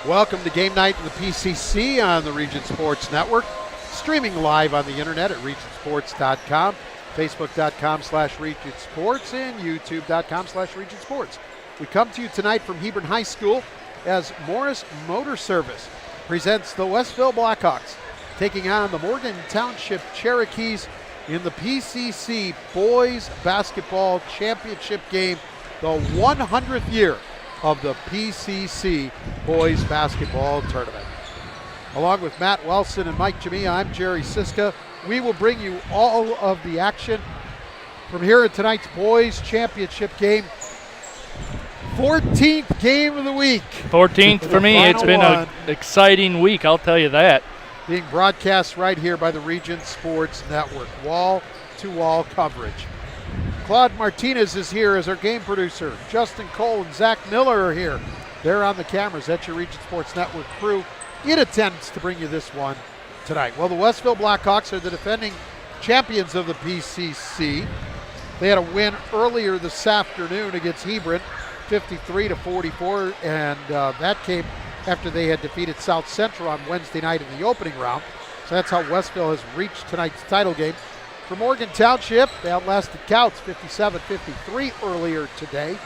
Welcome to Game Night in the PCC on the Region Sports Network. Streaming live on the internet at regionsports.com, facebook.com/regionsports, and youtube.com/regionsports. We come to you tonight from Hebron High School as Morris Motor Service presents the Westville Blackhawks, taking on the Morgan Township Cherokees in the PCC Boys Basketball Championship game, the 100th year of the PCC Boys Basketball Tournament. Along with Matt Welson and Mike Jamia, I'm Jerry Siska. We will bring you all of the action from here in tonight's Boys Championship game. 14th game of the week. 14th for me. It's been an exciting week, I'll tell you that. Being broadcast right here by the Region Sports Network. Wall-to-wall coverage. Claude Martinez is here as our game producer. Justin Cole and Zach Miller are here. They're on the cameras. That's your Region Sports Network crew in attendance to bring you this one tonight. Well, the Westville Blackhawks are the defending champions of the PCC. They had a win earlier this afternoon against Hebron, 53-44, and that came after they had defeated South Central on Wednesday night in the opening round. So that's how Westville has reached tonight's title game. For Morgan Township, they outlasted Couts 57-53 earlier today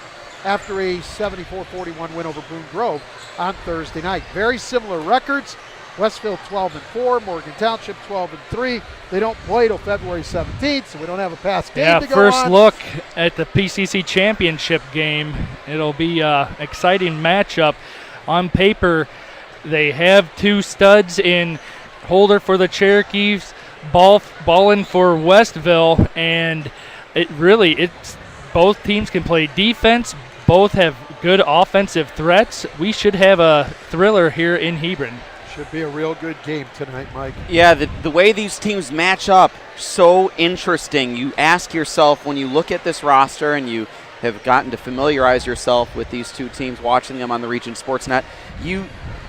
after a 74-41 win over Boone Grove on Thursday night. Very similar records. Westville 12-4, Morgan Township 12-3. They don't play till February 17th, so we don't have a past game to go first on. Look at the PCC championship game. It'll be an exciting matchup. On paper, they have two studs in Holder for the Cherokees, Ballin for Westville, and it's both teams can play defense. Both have good offensive threats. We should have a thriller here in Hebron. Should be a real good game tonight, Mike. Yeah, the way these teams match up, so interesting. You ask yourself, when you look at this roster and you have gotten to familiarize yourself with these two teams, watching them on the Region Sportsnet, you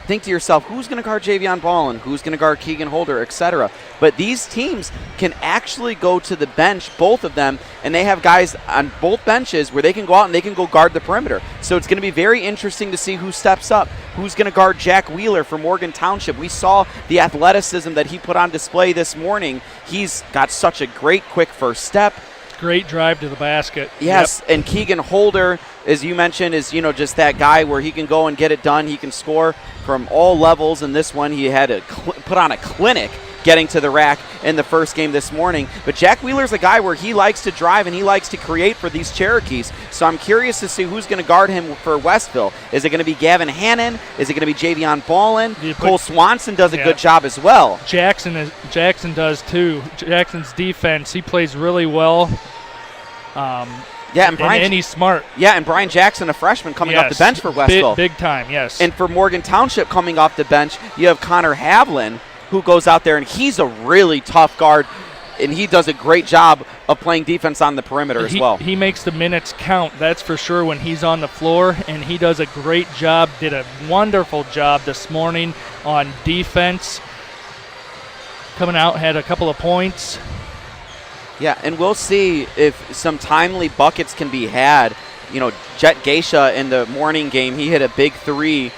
think to yourself, who's going to guard Javion Ballin, who's going to guard Keegan Holder, etc. But these teams can actually go to the bench, both of them, and they have guys on both benches where they can go out and they can go guard the perimeter. So it's going to be very interesting to see who steps up, who's going to guard Jack Wheeler for Morgan Township. We saw the athleticism that he put on display this morning. He's got such a great quick first step. Great drive to the basket. Yes, and Keegan Holder, as you mentioned, is just that guy where he can go and get it done. He can score from all levels. In this one, he had to put on a clinic getting to the rack in the first game this morning. But Jack Wheeler's a guy where he likes to drive and he likes to create for these Cherokees. So I'm curious to see who's going to guard him for Westville. Is it going to be Gavin Hannon? Is it going to be Javion Ballin? Cole Swanson does a good job as well. Jackson does too. Jackson's defense, he plays really well. And he's smart. Yeah, and Brian Jackson, a freshman, coming off the bench for Westville. Big time, yes. And for Morgan Township coming off the bench, you have Connor Havlin, who goes out there, and he's a really tough guard, and he does a great job of playing defense on the perimeter as well. He makes the minutes count, that's for sure, when he's on the floor, and he does a great job, did a wonderful job this morning on defense. Coming out, had a couple of points. Yeah, and we'll see if some timely buckets can be had. Jet Geisha in the morning game, he hit a big three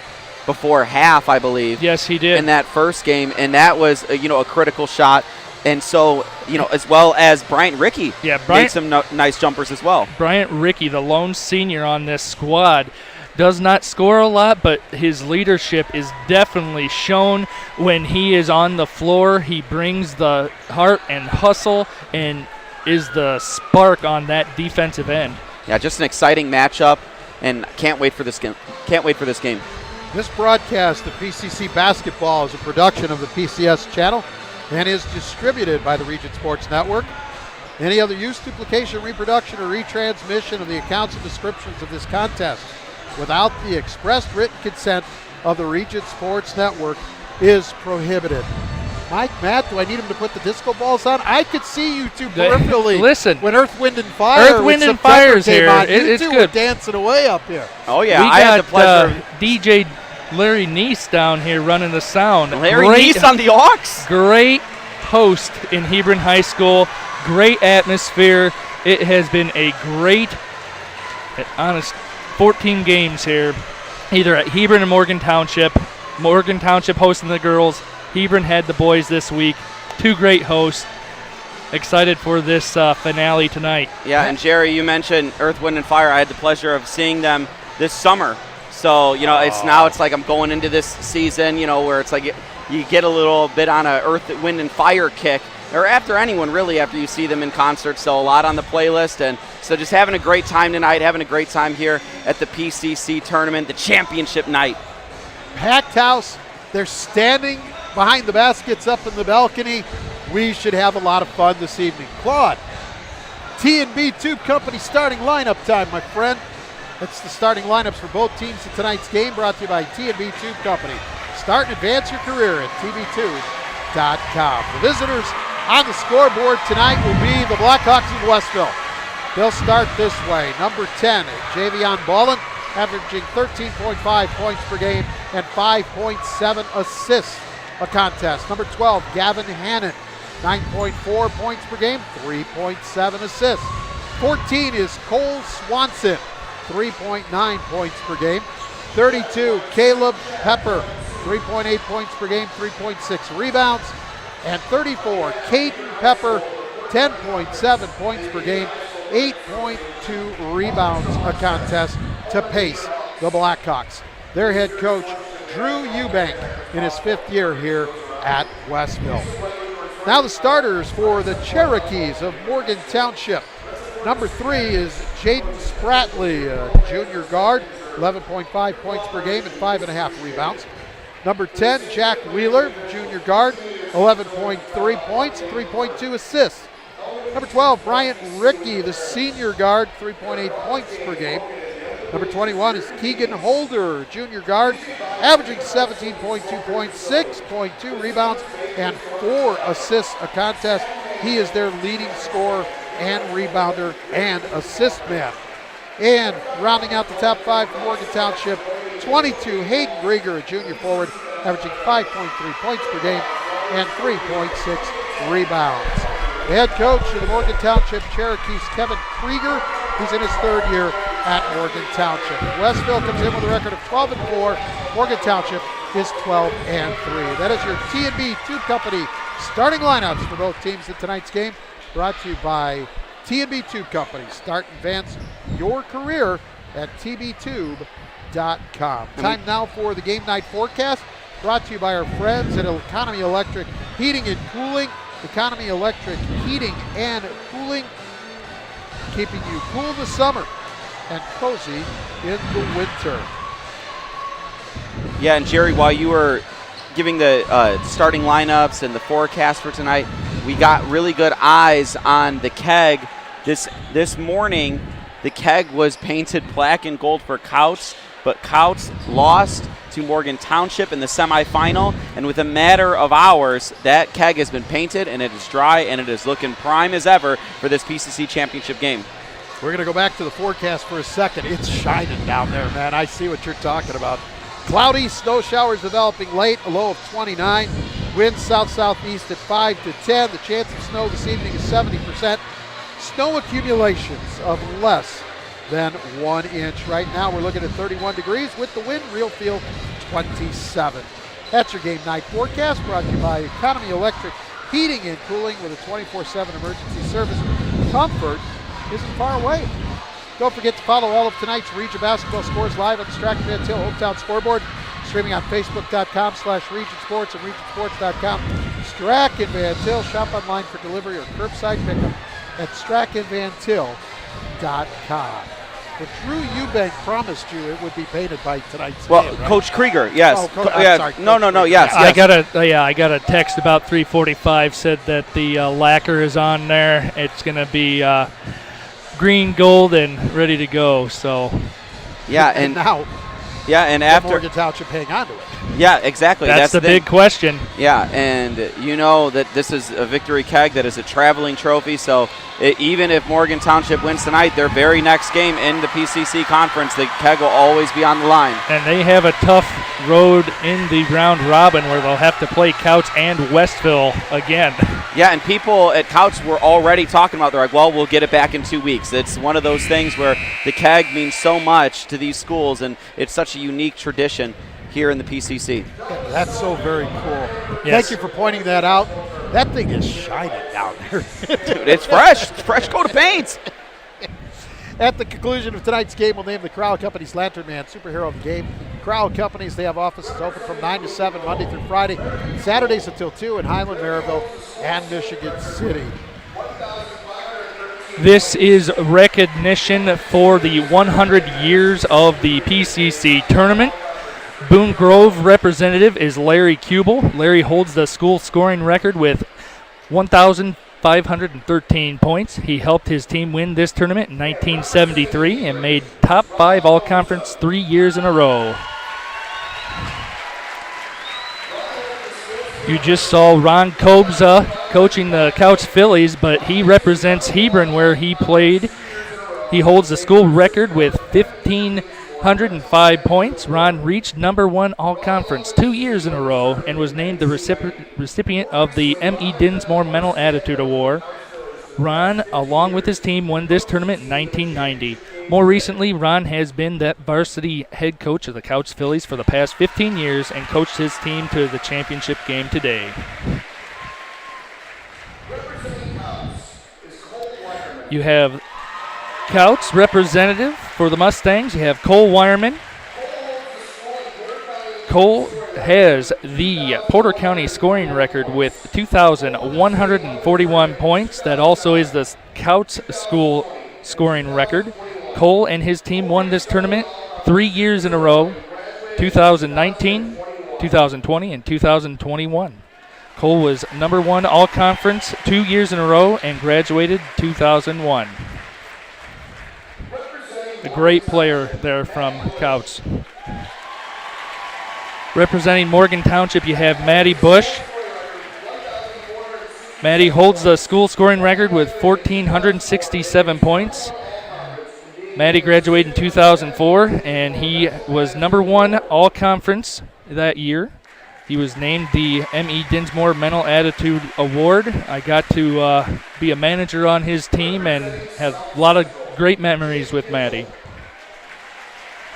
before half, I believe. Yes, he did. In that first game, and that was, a critical shot. And so, as well as Bryant Rickey made some nice jumpers as well. Bryant Rickey, the lone senior on this squad, does not score a lot, but his leadership is definitely shown when he is on the floor. He brings the heart and hustle and is the spark on that defensive end. Yeah, just an exciting matchup, and can't wait for this game. This broadcast of PCC Basketball is a production of the PCS channel and is distributed by the Region Sports Network. Any other use, duplication, reproduction, or retransmission of the accounts and descriptions of this contest without the expressed written consent of the Region Sports Network is prohibited. Mike, Matt, do I need him to put the disco balls on? I could see you two peripherally. Listen, when Earth, Wind, and Fire is here. You two were dancing away up here. Oh, yeah. I had the pleasure. DJ Larry Neese down here running the sound. Larry Neese on the aux. Great host in Hebron High School. Great atmosphere. It has been a great, honest 14 games here, either at Hebron and Morgan Township. Morgan Township hosting the girls. Hebron had the boys this week. Two great hosts. Excited for this finale tonight. Yeah, and Jerry, you mentioned Earth, Wind, and Fire. I had the pleasure of seeing them this summer. So, it's like I'm going into this season, where it's like you get a little bit on a Earth, Wind, and Fire kick, or after anyone really, after you see them in concert. So a lot on the playlist, and so just having a great time tonight, having a great time here at the PCC tournament, the championship night. Packed house. They're standing behind the baskets up in the balcony. We should have a lot of fun this evening. Claude, T&B Tube Company starting lineup time, my friend. That's the starting lineups for both teams in tonight's game, brought to you by T&B Tube Company. Start and advance your career at tbtube.com. The visitors on the scoreboard tonight will be the Blackhawks of Westville. They'll start this way. Number 10, Javion Ballin, averaging 13.5 points per game and 5.7 assists a contest. Number 12, Gavin Hannon, 9.4 points per game, 3.7 assists. 14 is Cole Swanson, 3.9 points per game. 32, Caleb Pepper, 3.8 points per game, 3.6 rebounds. And 34, Caden Pepper, 10.7 points per game, 8.2 rebounds a contest to pace the Blackhawks. Their head coach, Drew Eubank, in his 5th year here at Westville. Now the starters for the Cherokees of Morgan Township. Number 3 is Jaden Spratley, a junior guard, 11.5 points per game and 5.5 rebounds. Number 10, Jack Wheeler, junior guard, 11.3 points, 3.2 assists. Number 12, Bryant Rickey, the senior guard, 3.8 points per game. Number 21 is Keegan Holder, junior guard, averaging 17.2 points, 6.2 rebounds, and 4 assists a contest. He is their leading scorer and rebounder and assist man. And rounding out the top 5 for Morgan Township, 22, Hayden Grieger, a junior forward, averaging 5.3 points per game and 3.6 rebounds. The head coach of the Morgan Township Cherokees, Kevin Krieger, he's in his 3rd year at Morgan Township. Westville comes in with a record of 12-4. Morgan Township is 12-3. That is your T&B Tube Company starting lineups for both teams in tonight's game, brought to you by T&B Tube Company. Start and advance your career at tbtube.com. Time now for the game night forecast, brought to you by our friends at Economy Electric Heating and Cooling. Economy Electric Heating and Cooling, keeping you cool this summer and cozy in the winter. Yeah, and Jerry, while you were giving the starting lineups and the forecast for tonight, we got really good eyes on the keg. This morning, the keg was painted black and gold for Couts, but Couts lost to Morgan Township in the semifinal, and with a matter of hours, that keg has been painted and it is dry and it is looking prime as ever for this PCC championship game. We're going to go back to the forecast for a second. It's shining down there, man. I see what you're talking about. Cloudy, snow showers developing late, a low of 29. Winds south-southeast at 5 to 10. The chance of snow this evening is 70%. Snow accumulations of less than 1 inch. Right now we're looking at 31 degrees with the wind real feel 27. That's your game night forecast, brought to you by Economy Electric Heating and Cooling with a 24/7 emergency service. Comfort isn't far away. Don't forget to follow all of tonight's region basketball scores live on the Strachan Van Til Hometown Scoreboard, streaming on Facebook.com/Region Sports and RegionSports.com. Strachan Van Til, shop online for delivery or curbside pickup at StrachanVanTil.com. But Drew Eubank promised you it would be painted by tonight's game, right? Coach Krieger, yes. Sorry, yes. I got a text about 3:45 said that the lacquer is on there. It's going to be green, gold, and ready to go. So and now after Morgan Township hang on to it. Yeah, exactly. That's the big question. Yeah, and you know that this is a victory keg that is a traveling trophy, so even if Morgan Township wins tonight, their very next game in the PCC conference, the keg will always be on the line. And they have a tough road in the round robin where they'll have to play Couts and Westville again. Yeah, and people at Couts were already talking about, they're like, well, we'll get it back in 2 weeks. It's one of those things where the keg means so much to these schools, and it's such a unique tradition here in the PCC. That's so very cool. Yes. Thank you for pointing that out. That thing is shining down there. Dude, it's fresh. It's fresh coat of paint. At the conclusion of tonight's game, we'll name the Corral Companies Lantern Man Superhero of the Game. Corral Companies, they have offices open from 9 to 7, Monday through Friday, Saturdays until 2 in Highland, Maryville, and Michigan City. This is recognition for the 100 years of the PCC tournament. Boone Grove representative is Larry Kubel. Larry holds the school scoring record with 1,513 points. He helped his team win this tournament in 1973 and made top 5 all-conference 3 years in a row. You just saw Ron Kobza coaching the Couch Phillies, but he represents Hebron where he played. He holds the school record with 1,505 points. Ron reached number 1 all-conference 2 years in a row and was named the recipient of the M.E. Dinsmore Mental Attitude Award. Ron, along with his team, won this tournament in 1990. More recently, Ron has been the varsity head coach of the Couch Phillies for the past 15 years and coached his team to the championship game today. You have Couch representative for the Mustangs. You have Cole Wireman. Cole has the Porter County scoring record with 2,141 points. That also is the Couch school scoring record. Cole and his team won this tournament 3 years in a row, 2019, 2020, and 2021. Cole was number 1 all-conference 2 years in a row and graduated 2001. A great player there from Couch. Representing Morgan Township, you have Maddie Bush. Maddie holds the school scoring record with 1,467 points. Maddie graduated in 2004, and he was number 1 all-conference that year. He was named the M.E. Dinsmore Mental Attitude Award. I got to be a manager on his team and have a lot of great memories with Maddie.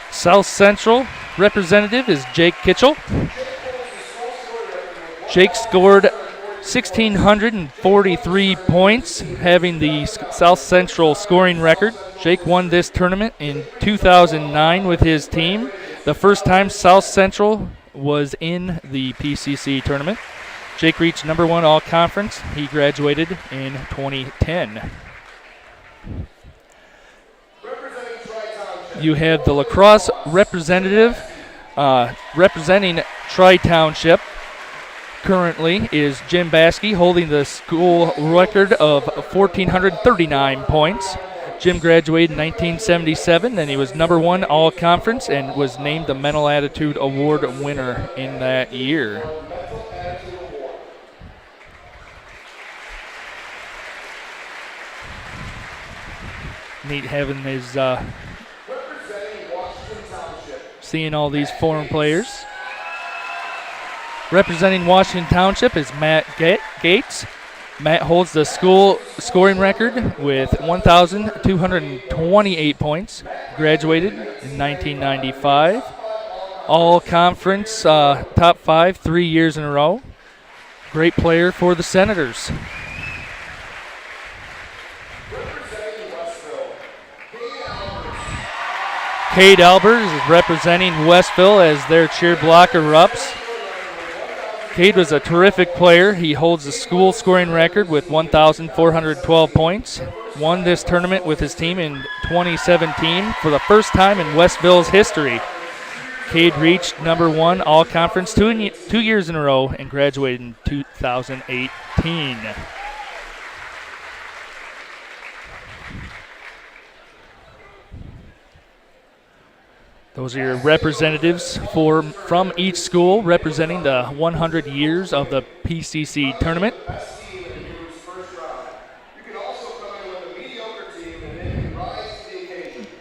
South Central representative is Jake Kitchell. Jake scored 1,643 points, having the South Central scoring record. Jake won this tournament in 2009 with his team, the first time South Central was in the PCC tournament. Jake reached number 1 all-conference. He graduated in 2010. You have the lacrosse representative representing Tri-Township. Currently is Jim Baskey, holding the school record of 1,439 points. Jim graduated in 1977, and he was number 1 all-conference and was named the Mental Attitude Award winner in that year. Neat having his seeing all these foreign players. Representing Washington Township is Matt Gates. Matt holds the school scoring record with 1,228 points. Graduated in 1995. All-conference top 5 3 years in a row. Great player for the Senators. Cade Albers is representing Westville as their cheer blocker-ups. Cade was a terrific player. He holds the school scoring record with 1,412 points. Won this tournament with his team in 2017 for the first time in Westville's history. Cade reached number 1 all-conference 2 years in a row and graduated in 2018. Those are your representatives from each school representing the 100 years of the PCC tournament.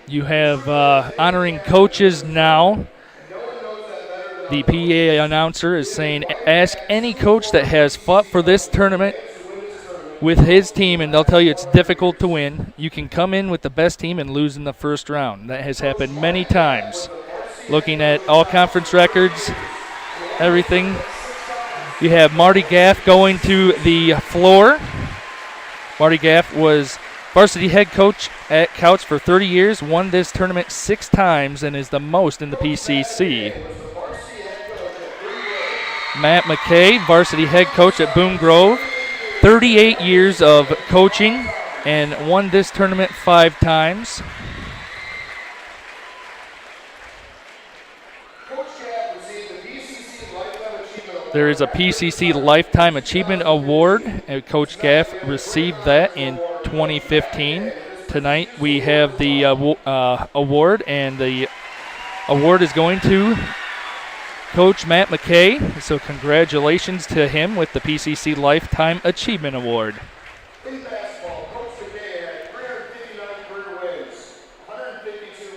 You have honoring coaches now. The PA announcer is saying, ask any coach that has fought for this tournament with his team, and they'll tell you it's difficult to win. You can come in with the best team and lose in the first round. That has happened many times. looking at all conference records, everything. You have Marty Gaff going to the floor. Marty Gaff was varsity head coach at Couch for 30 years, won this tournament 6 times, and is the most in the PCC. Matt McKay, varsity head coach at Boone Grove, 38 years of coaching and won this tournament 5 times. There is a PCC Lifetime Achievement Award, and Coach Gaff received that in 2015. Tonight we have the award, and the award is going to Coach Matt McKay. So congratulations to him with the PCC Lifetime Achievement Award.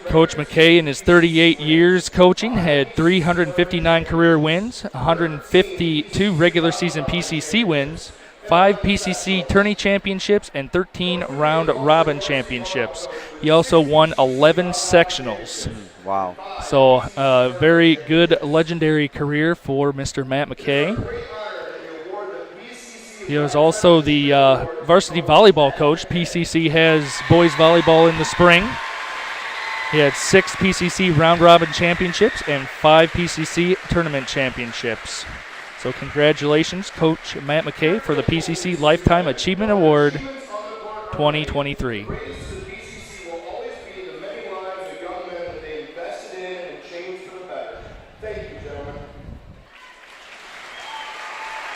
Coach McKay, in his 38 years coaching, had 359 career wins, 152 regular season PCC wins, 5 PCC tourney championships, and 13 round-robin championships. He also won 11 sectionals. Wow. So a very good legendary career for Mr. Matt McKay. He was also the varsity volleyball coach. PCC has boys volleyball in the spring. He had 6 PCC round-robin championships and 5 PCC tournament championships. So congratulations, Coach Matt McKay, for the PCC Lifetime Achievement Award 2023.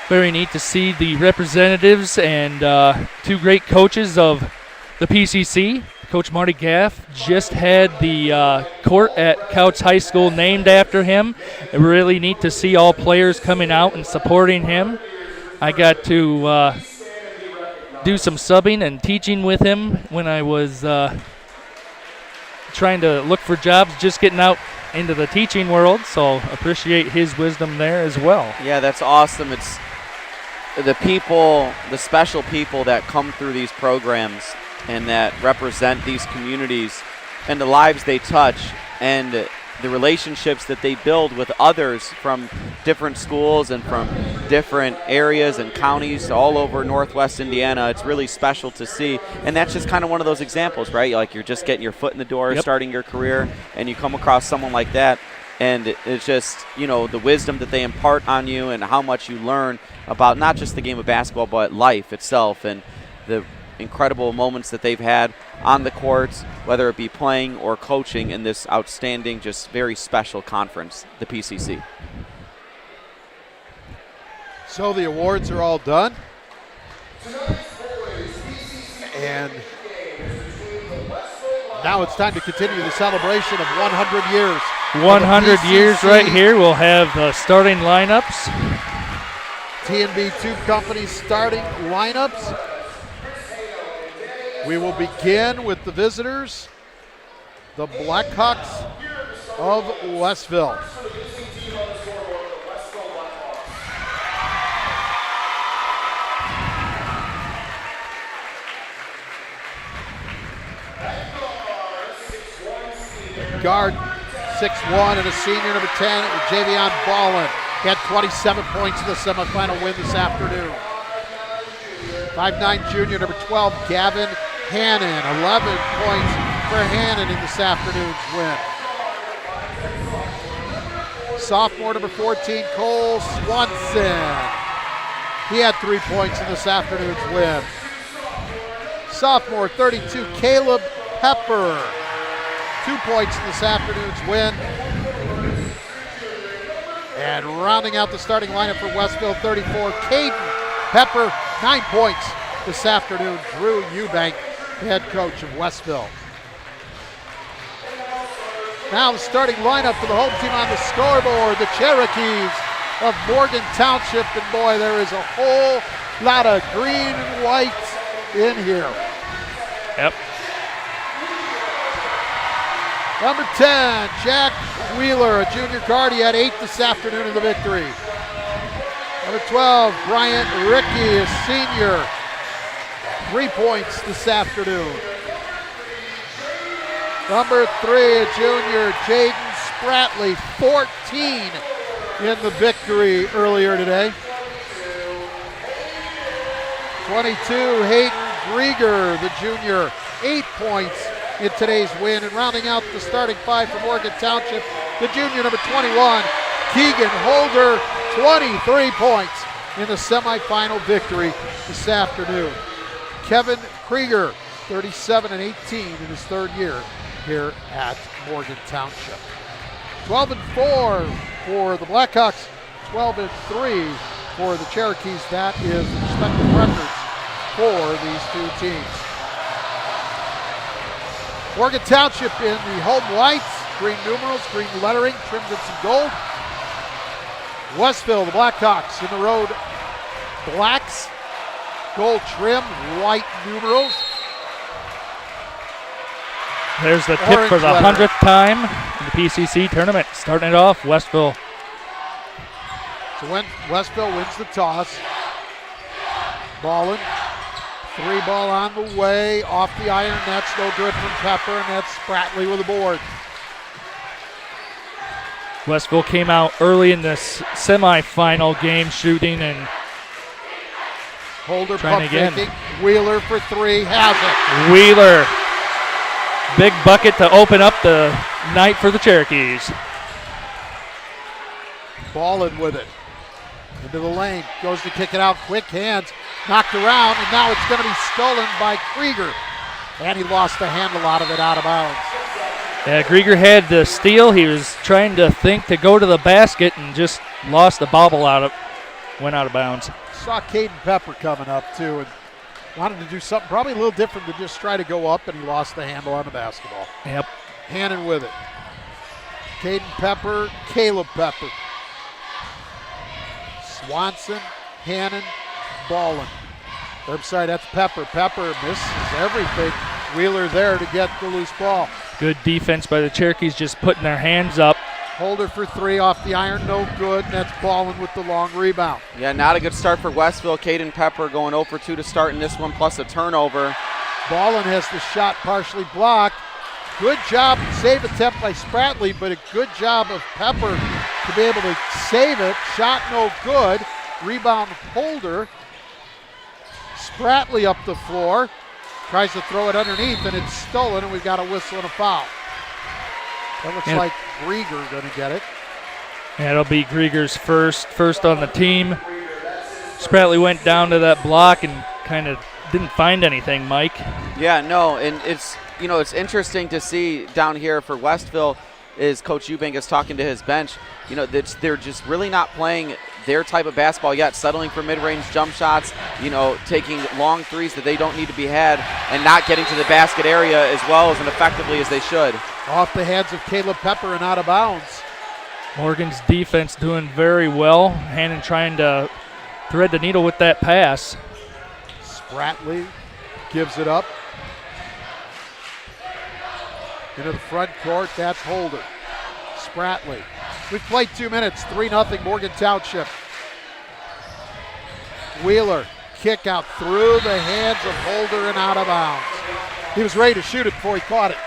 Very neat to see the representatives and 2 great coaches of the PCC. Coach Marty Gaff just had the court at Couch High School named after him. Really neat to see all players coming out and supporting him. I got to do some subbing and teaching with him when I was trying to look for jobs, just getting out into the teaching world, so appreciate his wisdom there as well. Yeah, that's awesome. It's the people, the special people that come through these programs and that represent these communities and the lives they touch and the relationships that they build with others from different schools and from different areas and counties all over Northwest Indiana. It's really special to see, and that's just kind of one of those examples, right? Like you're just getting your foot in the door, starting your career, and you come across someone like that, and it's just, you know, the wisdom that they impart on you and how much you learn about not just the game of basketball but life itself and the incredible moments that they've had on the courts, whether it be playing or coaching in this outstanding, just very special conference, the PCC. So the awards are all done. And now it's time to continue the celebration of 100 years. 100 years right here. We'll have the starting lineups. T&B Tube Company starting lineups. We will begin with the visitors, the Blackhawks of Westville. Guard, 6'1", and a senior, number 10, Javion Ballin. He had 27 points in the semifinal win this afternoon. 5'9", junior, number 12, Gavin Hannon. 11 points for Hannon in this afternoon's win. Sophomore, number 14, Cole Swanson. He had 3 points in this afternoon's win. Sophomore, 32, Caleb Pepper. 2 points in this afternoon's win. And rounding out the starting lineup for Westville, 34, Caden Pepper, 9 points this afternoon. Drew Eubank, head coach of Westville. Now the starting lineup for the home team on the scoreboard, the Cherokees of Morgan Township. And boy, there is a whole lot of green and white in here. Yep. Number 10, Jack Wheeler, a junior guard. He had 8 this afternoon in the victory. Number 12, Bryant Rickey, a senior. 3 points this afternoon. Number 3, a junior, Jaden Spratley 14 in the victory earlier today. 22, Hayden Grieger, the junior, 8 points in today's win. And rounding out the starting five for Morgan Township, the junior number 21, Keegan Holder, 23 points in the semifinal victory this afternoon. Kevin Krieger, 37 and 18 in his third year here at Morgan Township. 12 and 4 for the Blackhawks, 12 and 3 for the Cherokees. That is the respective records for these two teams. Morgan Township in the home whites, green numerals, green lettering, trimmed in some gold. Westville, the Blackhawks, in the road blacks, gold trim, white numerals. There's the tip for the 100th time in the PCC tournament. Starting it off, Westville. So when Westville wins the toss, Ballin, 3-ball on the way, off the iron, that's no good from Pepper, and that's Spratley with the board. Westville came out early in this semifinal game shooting and Holder trying pump again. faking, Wheeler for three, has it. Wheeler, big bucket to open up the night for the Cherokees. Ballin with it. Into the lane, goes to kick it out, quick hands, knocked around, and now it's going to be stolen by Krieger. And he lost the handle out of it, out of bounds. Yeah, Krieger had the steal. He was trying to think to go to the basket and just lost the bobble went out of bounds. Saw Caden Pepper coming up too and wanted to do something probably a little different than just try to go up, and he lost the handle on the basketball. Yep. Hannon with it. Caden Pepper, Caleb Pepper. Swanson, Hannon, Ballin. Sorry, that's Pepper. Pepper misses everything. Wheeler there to get the loose ball. Good defense by the Cherokees, just putting their hands up. Holder for three off the iron, no good, and that's Ballin with the long rebound. Yeah, not a good start for Westville. Caden Pepper going 0 for 2 to start in this one, plus a turnover. Ballin has the shot partially blocked. Good job, save attempt by Spratley, but a good job of Pepper to be able to save it. Shot no good. Rebound Holder. Spratley up the floor. Tries to throw it underneath, and it's stolen, and we've got a whistle and a foul. That looks like Grieger going to get it. Yeah, it'll be Grieger's first on the team. Spratley went down to that block and kind of didn't find anything, Mike. Yeah, no, and it's interesting to see down here for Westville is Coach Eubank is talking to his bench. They're just really not playing their type of basketball yet, settling for mid-range jump shots, taking long threes that they don't need to be had, and not getting to the basket area as well as and effectively as they should. Off the hands of Caleb Pepper and out of bounds. Morgan's defense doing very well. Hannon trying to thread the needle with that pass. Spratley gives it up. Into the front court, that's Holder. Spratley. We've played 2 minutes, 3-0 Morgan Township. Wheeler, kick out through the hands of Holder and out of bounds. He was ready to shoot it before he caught it.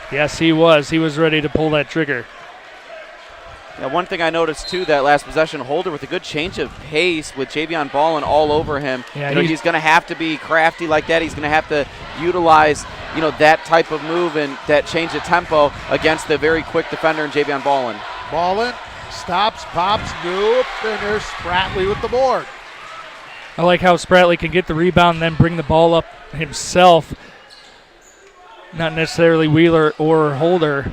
Yes, he was. He was ready to pull that trigger. Yeah, one thing I noticed too, that last possession, Holder with a good change of pace with Javion Ballin all over him. Yeah, he's going to have to be crafty like that. He's going to have to utilize, that type of move and that change of tempo against the very quick defender in Javion Ballin. Ballin stops, pops, nope, and there's Spratley with the board. I like how Spratley can get the rebound and then bring the ball up himself. Not necessarily Wheeler or Holder.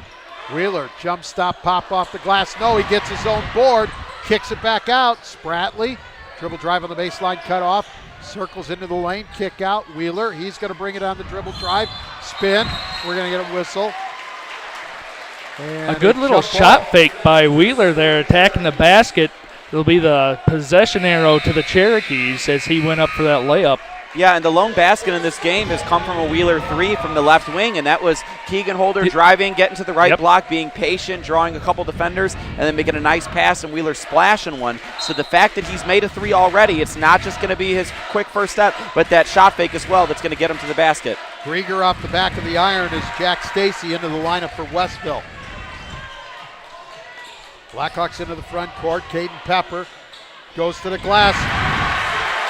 Wheeler, jump stop, pop off the glass. No, he gets his own board, kicks it back out. Spratley, dribble drive on the baseline, cut off, circles into the lane, kick out. Wheeler, he's going to bring it on the dribble drive, spin. We're going to get a whistle. And a good little shot fake by Wheeler there, attacking the basket. It'll be the possession arrow to the Cherokees as he went up for that layup. Yeah, and the lone basket in this game has come from a Wheeler three from the left wing, and that was Keegan Holder driving, getting to the right block, being patient, drawing a couple defenders, and then making a nice pass, and Wheeler splashing one. So the fact that he's made a three already, it's not just going to be his quick first step, but that shot fake as well that's going to get him to the basket. Grieger off the back of the iron as Jack Stacy into the lineup for Westville. Blackhawks into the front court. Caden Pepper goes to the glass.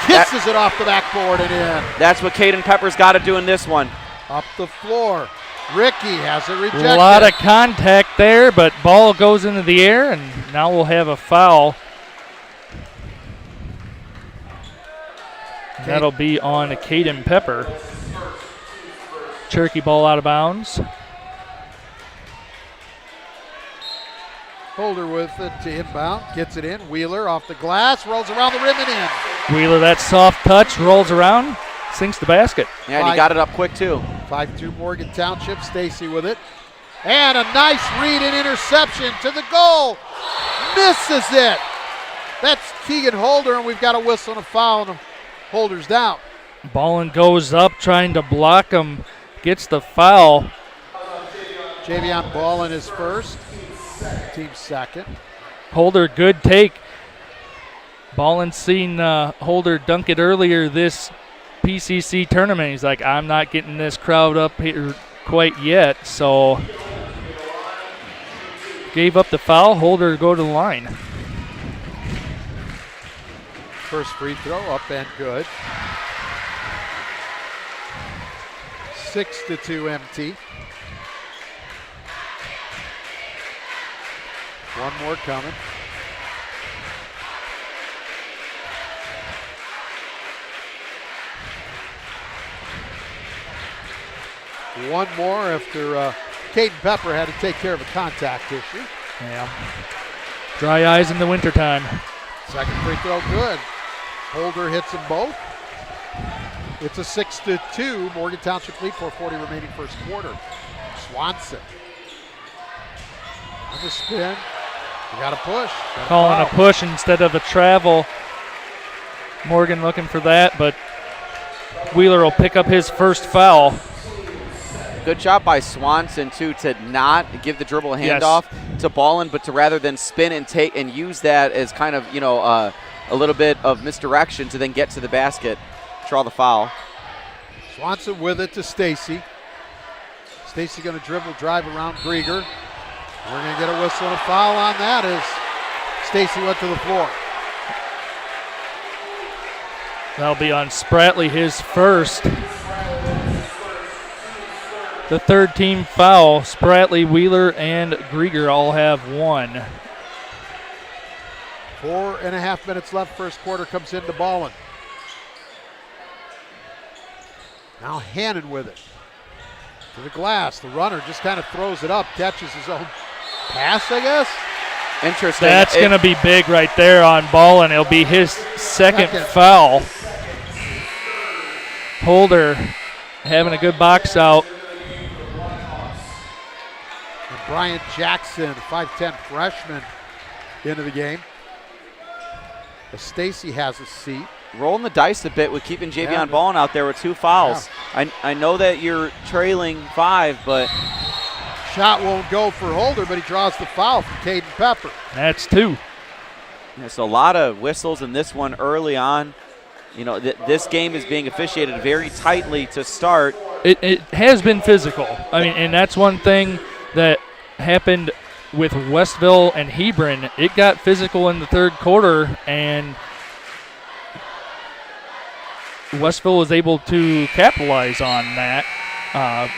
Kisses it off the backboard and in. That's what Caden Pepper's got to do in this one. Up the floor. Ricky has it rejected. A lot of contact there, but ball goes into the air, and now we'll have a foul. That'll be on Caden Pepper. Cherokee ball out of bounds. Holder with it to inbound. Gets it in. Wheeler off the glass. Rolls around the rim and in. Wheeler, that soft touch, rolls around, sinks the basket. Yeah, and he got it up quick too. 5-2 Morgan Township. Stacy with it. And a nice read and interception to the goal. Misses it. That's Keegan Holder, and we've got a whistle and a foul, and Holder's down. Ballin goes up trying to block him. Gets the foul. Javion Ballin is first. Team second. Holder, good take. Ballin seen Holder dunk it earlier this PCC tournament. He's like, I'm not getting this crowd up here quite yet, so gave up the foul. Holder go to the line. First free throw up and good. 6-2 MT. One more coming. One more after Caden Pepper had to take care of a contact issue. Yeah. Dry eyes in the wintertime. Second free throw good. Holder hits them both. It's a 6-2 Morgan Township lead, 4:40 remaining first quarter. Swanson on the spin. You got to push. Calling a push instead of a travel. Morgan looking for that, but Wheeler will pick up his first foul. Good job by Swanson too to not give the dribble handoff to Ballin, but to rather than spin and take and use that as kind of a little bit of misdirection to then get to the basket, draw the foul. Swanson with it to Stacy. Stacy going to dribble, drive around Grieger. We're going to get a whistle and a foul on that as Stacy went to the floor. That'll be on Spratley, his first. The third team foul. Spratley, Wheeler, and Grieger all have one. 4.5 minutes left. First quarter comes into Ballin. Now Hannon with it. To the glass. The runner just kind of throws it up. Catches his own pass, I guess. Interesting. That's going to be big right there on Ballin. It'll be his second foul. Holder having a good box out. And Brian Jackson, 5'10 freshman, into the game. Stacy has a seat. Rolling the dice a bit with keeping Javion Ballin out there with two fouls. Yeah. I know that you're trailing 5, but shot won't go for Holder, but he draws the foul from Caden Pepper. That's 2. There's a lot of whistles in this one early on. This game is being officiated very tightly to start. It has been physical. I mean, and that's one thing that happened with Westville and Hebron. It got physical in the third quarter, and Westville was able to capitalize on that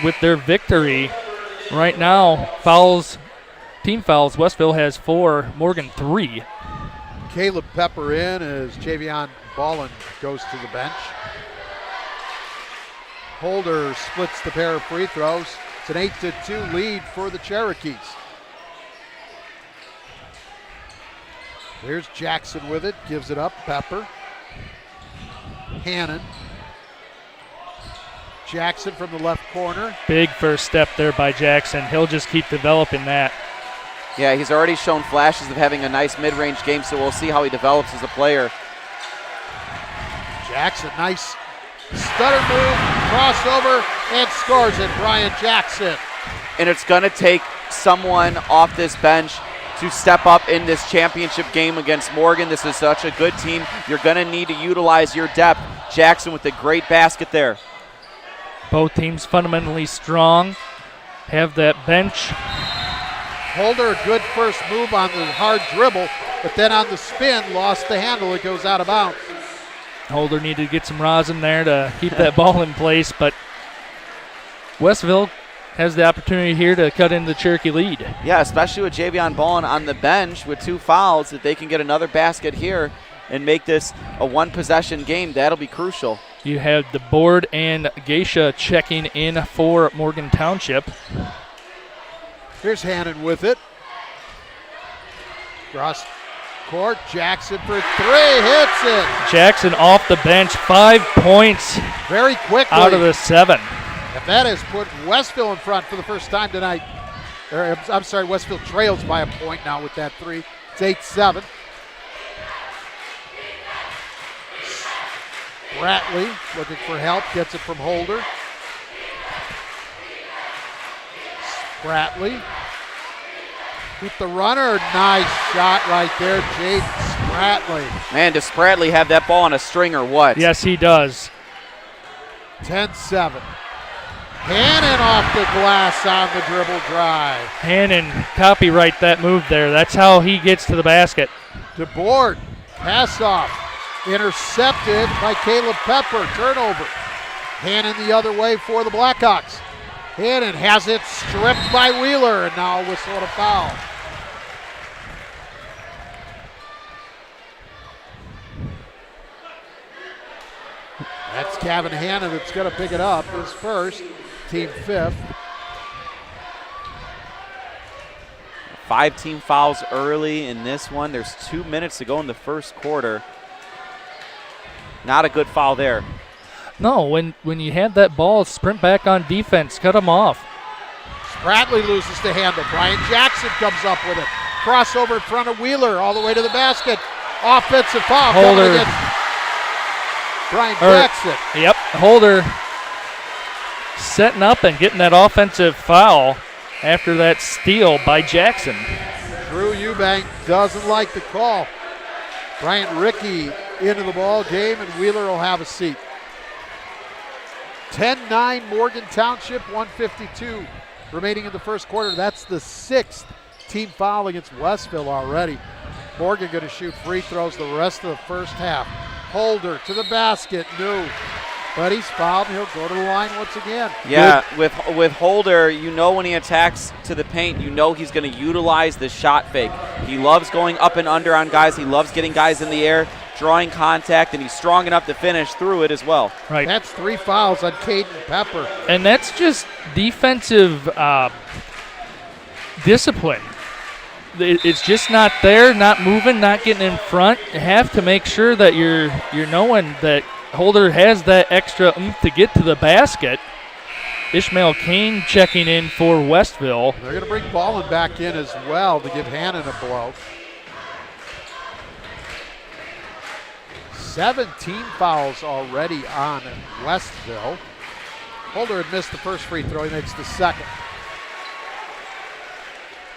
with their victory. Right now, team fouls, Westville has 4, Morgan 3. Caleb Pepper in as Javion Ballin goes to the bench. Holder splits the pair of free throws. It's an 8-2 lead for the Cherokees. There's Jackson with it, gives it up, Pepper. Hannon. Jackson from the left corner. Big first step there by Jackson. He'll just keep developing that. Yeah, he's already shown flashes of having a nice mid-range game, so we'll see how he develops as a player. Jackson, nice stutter move, crossover, and scores it, Brian Jackson. And it's going to take someone off this bench to step up in this championship game against Morgan. This is such a good team. You're going to need to utilize your depth. Jackson with a great basket there. Both teams fundamentally strong, have that bench. Holder, good first move on the hard dribble, but then on the spin, lost the handle. It goes out of bounds. Holder needed to get some rosin there to keep that ball in place, but Westville has the opportunity here to cut into the Cherokee lead. Yeah, especially with Javion Ballin on the bench with 2 fouls, if they can get another basket here and make this a one-possession game, that'll be crucial. You have the board and Geisha checking in for Morgan Township. Here's Hannon with it. Cross court, Jackson for 3, hits it. Jackson off the bench, 5 points Very quickly. out of the 7. And that has put Westville in front for the first time tonight. I'm sorry, Westville trails by a point now with that 3. It's 8-7. Spratley looking for help, gets it from Holder. Spratley. Keep the runner. Nice shot right there, Jade Spratley. Man, does Spratley have that ball on a string or what? Yes, he does. 10-7. Hannon off the glass on the dribble drive. Hannon, copyright that move there. That's how he gets to the basket. DeBoard, pass off. Intercepted by Caleb Pepper. Turnover. Hannon the other way for the Blackhawks. Hannon has it stripped by Wheeler, and now a whistle and a foul. That's Kevin Hannon that's going to pick it up. His first, team 5th. 5 team fouls early in this one. There's 2 minutes to go in the first quarter. Not a good foul there. No, when you have that ball, sprint back on defense, cut them off. Spratley loses the handle. Brian Jackson comes up with it. Crossover in front of Wheeler all the way to the basket. Offensive foul. Holder. Brian Jackson. Yep, Holder setting up and getting that offensive foul after that steal by Jackson. Drew Eubank doesn't like the call. Bryant Rickey into the ball game, and Wheeler will have a seat. 10-9 Morgan Township, 1:52 remaining in the first quarter. That's the 6th team foul against Westville already. Morgan going to shoot free throws the rest of the first half. Holder to the basket, no. But he's fouled, and he'll go to the line once again. Yeah, with Holder, you know when he attacks to the paint, you know he's going to utilize the shot fake. He loves going up and under on guys. He loves getting guys in the air, drawing contact, and he's strong enough to finish through it as well. Right. That's 3 fouls on Caden Pepper. And that's just defensive discipline. It's just not there, not moving, not getting in front. You have to make sure that you're knowing that Holder has that extra oomph to get to the basket. Ishmael Kane checking in for Westville. They're going to bring Ballin back in as well to give Hannon a blow. 17 fouls already on Westville. Holder had missed the first free throw. He makes the second.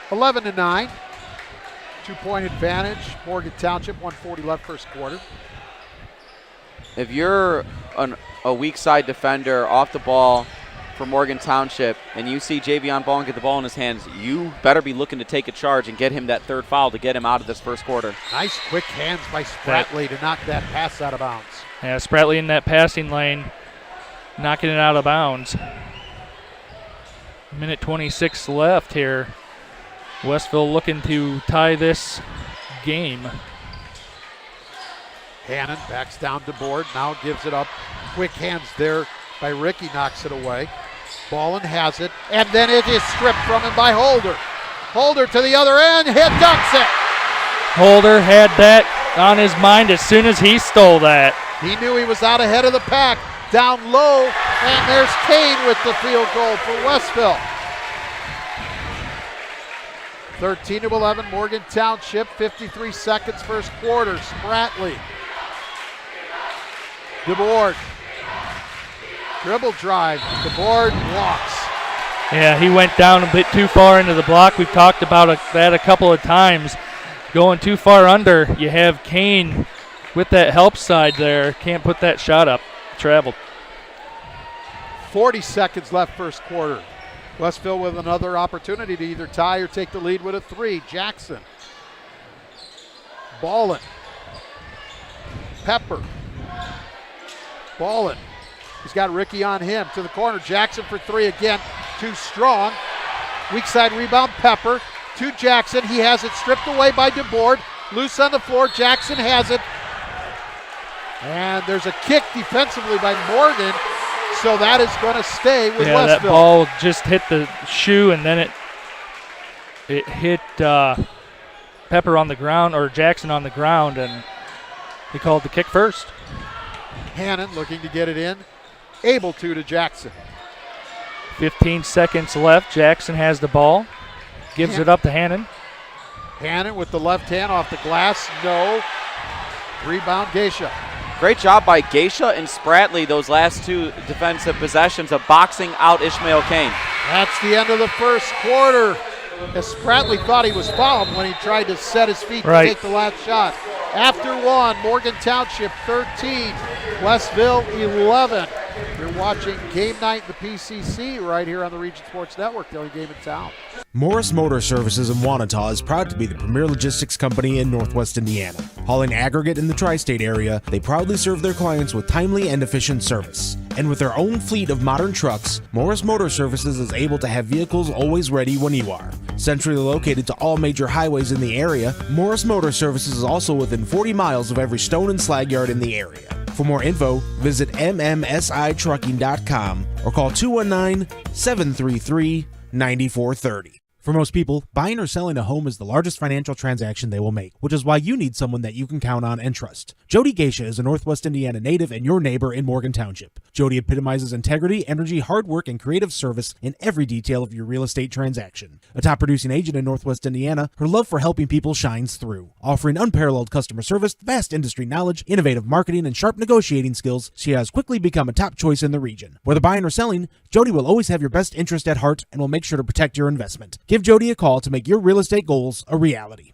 11-9. 2-point advantage. Morgan Township, 1:40 left first quarter. If you're a weak side defender off the ball for Morgan Township and you see Javion Ballin get the ball in his hands, you better be looking to take a charge and get him that 3rd foul to get him out of this first quarter. Nice quick hands by Spratley to knock that pass out of bounds. Yeah, Spratley in that passing lane, knocking it out of bounds. Minute 26 left here. Westville looking to tie this game. Hannon backs down to board, now gives it up. Quick hands there by Rickey, knocks it away. Ballin has it, and then it is stripped from him by Holder. Holder to the other end, dunks it. Holder had that on his mind as soon as he stole that. He knew he was out ahead of the pack, down low, and there's Kane with the field goal for Westville. 13-11, Morgan Township, 53 seconds first quarter. Spratley. DeBoard. Dribble drive. DeBoard walks. Yeah, he went down a bit too far into the block. We've talked about that a couple of times. Going too far under. You have Kane with that help side there. Can't put that shot up. Traveled. 40 seconds left first quarter. Westville with another opportunity to either tie or take the lead with a 3. Jackson. Ballin. Pepper. Ballin. He's got Ricky on him to the corner. Jackson for 3 again. Too strong. Weak side rebound. Pepper to Jackson. He has it stripped away by DeBoard. Loose on the floor. Jackson has it. And there's a kick defensively by Morgan. So that is going to stay with Westville. That ball just hit the shoe, and then it hit Pepper on the ground, or Jackson on the ground, and he called the kick first. Hannon looking to get it in. Able to Jackson. 15 seconds left. Jackson has the ball. Gives it up to Hannon. Hannon with the left hand off the glass. No. Rebound Geisha. Great job by Geisha and Spratley, those last 2 defensive possessions of boxing out Ishmael Kane. That's the end of the first quarter. As Spratley thought he was fouled when he tried to set his feet to take the last shot. After 1, Morgan Township 13, Westville 11. You're watching Game Night in the PCC right here on the Region Sports Network, the only game in town. Morris Motor Services in Wanata is proud to be the premier logistics company in Northwest Indiana. Hauling aggregate in the tri-state area, they proudly serve their clients with timely and efficient service. And with their own fleet of modern trucks, Morris Motor Services is able to have vehicles always ready when you are. Centrally located to all major highways in the area, Morris Motor Services is also within 40 miles of every stone and slag yard in the area. For more info, visit mmsitrucking.com or call 219-733-9430. For most people, buying or selling a home is the largest financial transaction they will make, which is why you need someone that you can count on and trust. Jody Geisha is a Northwest Indiana native and your neighbor in Morgan Township. Jody epitomizes integrity, energy, hard work, and creative service in every detail of your real estate transaction. A top producing agent in Northwest Indiana, her love for helping people shines through. Offering unparalleled customer service, vast industry knowledge, innovative marketing, and sharp negotiating skills, she has quickly become a top choice in the region. Whether buying or selling, Jody will always have your best interest at heart and will make sure to protect your investment. Give Jody a call to make your real estate goals a reality.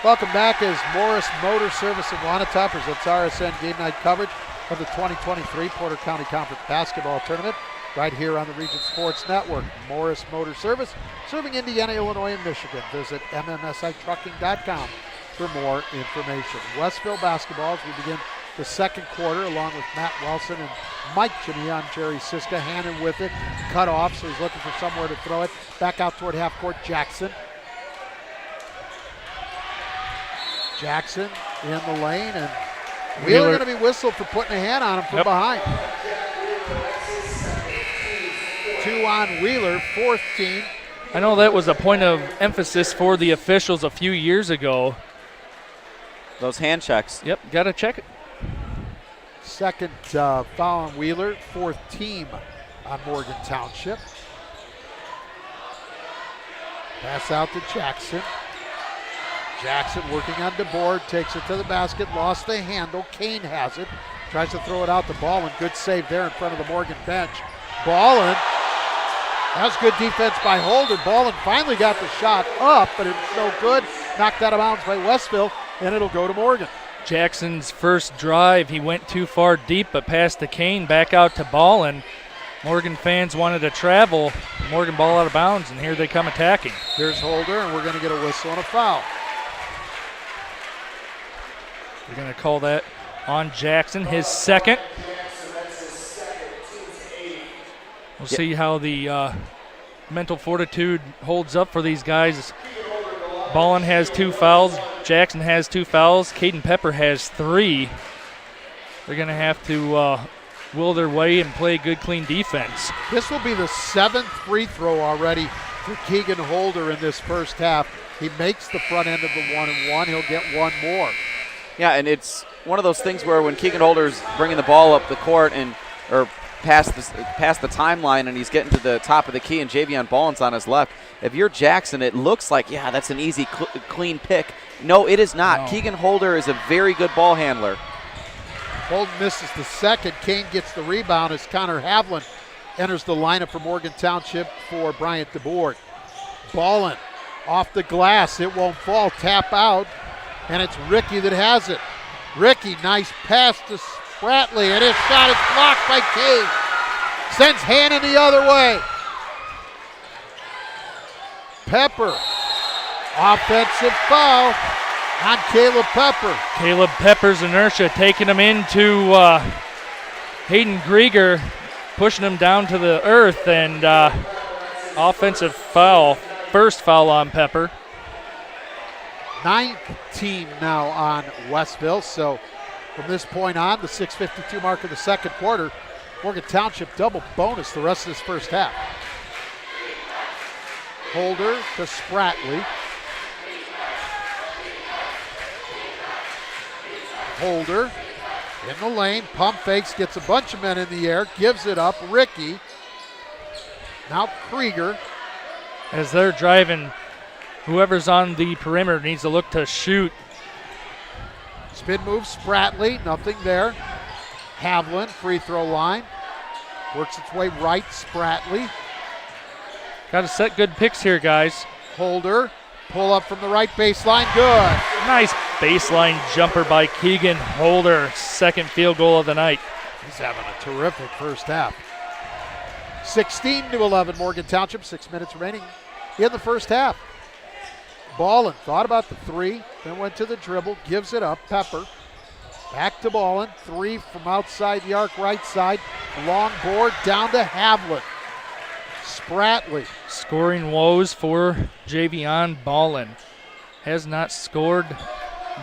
Welcome back as Morris Motor Service of Wanata presents RSN Game Night coverage of the 2023 Porter County Conference Basketball Tournament right here on the Region Sports Network. Morris Motor Service serving Indiana, Illinois, and Michigan. Visit mmsitrucking.com for more information. Westville basketball as we begin the second quarter along with Matt Wilson and Mike Jimmy on Jerry Siska. Hannon with it, cut off, so he's looking for somewhere to throw it. Back out toward half court, Jackson. Jackson in the lane, and Wheeler going to be whistled for putting a hand on him from behind. 2 on Wheeler, 4th team. I know that was a point of emphasis for the officials a few years ago. Those hand checks. Yep, got to check it. Second foul on Wheeler, 4th team on Morgan Township. Pass out to Jackson. Jackson working on DeBoard, takes it to the basket, lost the handle. Kane has it, tries to throw it out to Ballin. Good save there in front of the Morgan bench. Ballin, that was good defense by Holder. Ballin finally got the shot up, but it was no good. Knocked out of bounds by Westville, and it'll go to Morgan. Jackson's first drive, he went too far deep, but passed to Kane, back out to Ballin. Morgan fans wanted to travel. Morgan ball out of bounds, and here they come attacking. Here's Holder, and we're going to get a whistle and a foul. We're going to call that on Jackson, his second. We'll see how the mental fortitude holds up for these guys. Ballin has 2 fouls. Jackson has 2 fouls. Caden Pepper has 3. They're going to have to will their way and play good, clean defense. This will be the 7th free throw already for Keegan Holder in this first half. He makes the front end of the 1-and-1. He'll get 1 more. Yeah, and it's one of those things where when Keegan Holder's bringing the ball up the court or past the timeline, and he's getting to the top of the key, and Javion Ballin's on his left. If you're Jackson, it looks like, yeah, that's an easy, clean pick. No, it is not. No. Keegan Holder is a very good ball handler. Holden misses the second. Kane gets the rebound as Connor Havlin enters the lineup for Morgan Township for Bryant DeBoard. Ballin off the glass. It won't fall. Tap out. And it's Ricky that has it. Ricky, nice pass to Spratley, and his shot is blocked by Cade. Sends Hannon the other way. Pepper. Offensive foul on Caleb Pepper. Caleb Pepper's inertia taking him into Hayden Grieger, pushing him down to the earth, and offensive foul. First foul on Pepper. 9th team now on Westville. So from this point on, the 6:52 mark of the second quarter, Morgan Township double bonus the rest of this first half. Holder to Spratley. Holder in the lane, pump fakes, gets a bunch of men in the air, gives it up. Ricky. Now Krieger. As they're driving, whoever's on the perimeter needs to look to shoot. Spin move, Spratley, nothing there. Havlin, free throw line. Works its way right, Spratley. Got to set good picks here, guys. Holder, pull up from the right baseline, good. Nice baseline jumper by Keegan Holder. Second field goal of the night. He's having a terrific first half. 16-11 Morgan Township, 6 minutes remaining in the first half. Ballin thought about the three, then went to the dribble, gives it up. Pepper back to Ballin, three from outside the arc, right side. Long board down to Havlin. Spratley. Scoring woes for Javion Ballin. Has not scored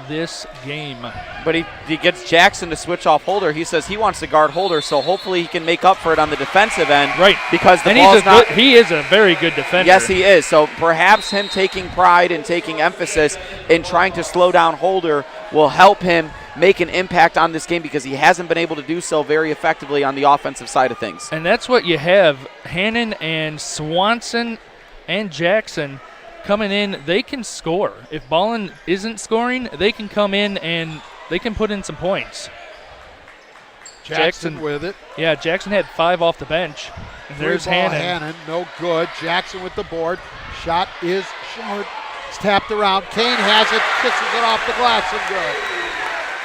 this game. But he gets Jackson to switch off Holder. He says he wants to guard Holder, so hopefully he can make up for it on the defensive end. Right. Because the and ball's not. He is a very good defender. Yes, he is. So perhaps him taking pride and taking emphasis in trying to slow down Holder will help him make an impact on this game because he hasn't been able to do so very effectively on the offensive side of things. And that's what you have. Hannon and Swanson and Jackson coming in, they can score. If Ballin isn't scoring, they can come in and they can put in some points. Jackson with it. Yeah, Jackson had 5 off the bench. And there's Hannon. No good. Jackson with the board. Shot is short. It's tapped around. Kane has it, kisses it off the glass and good.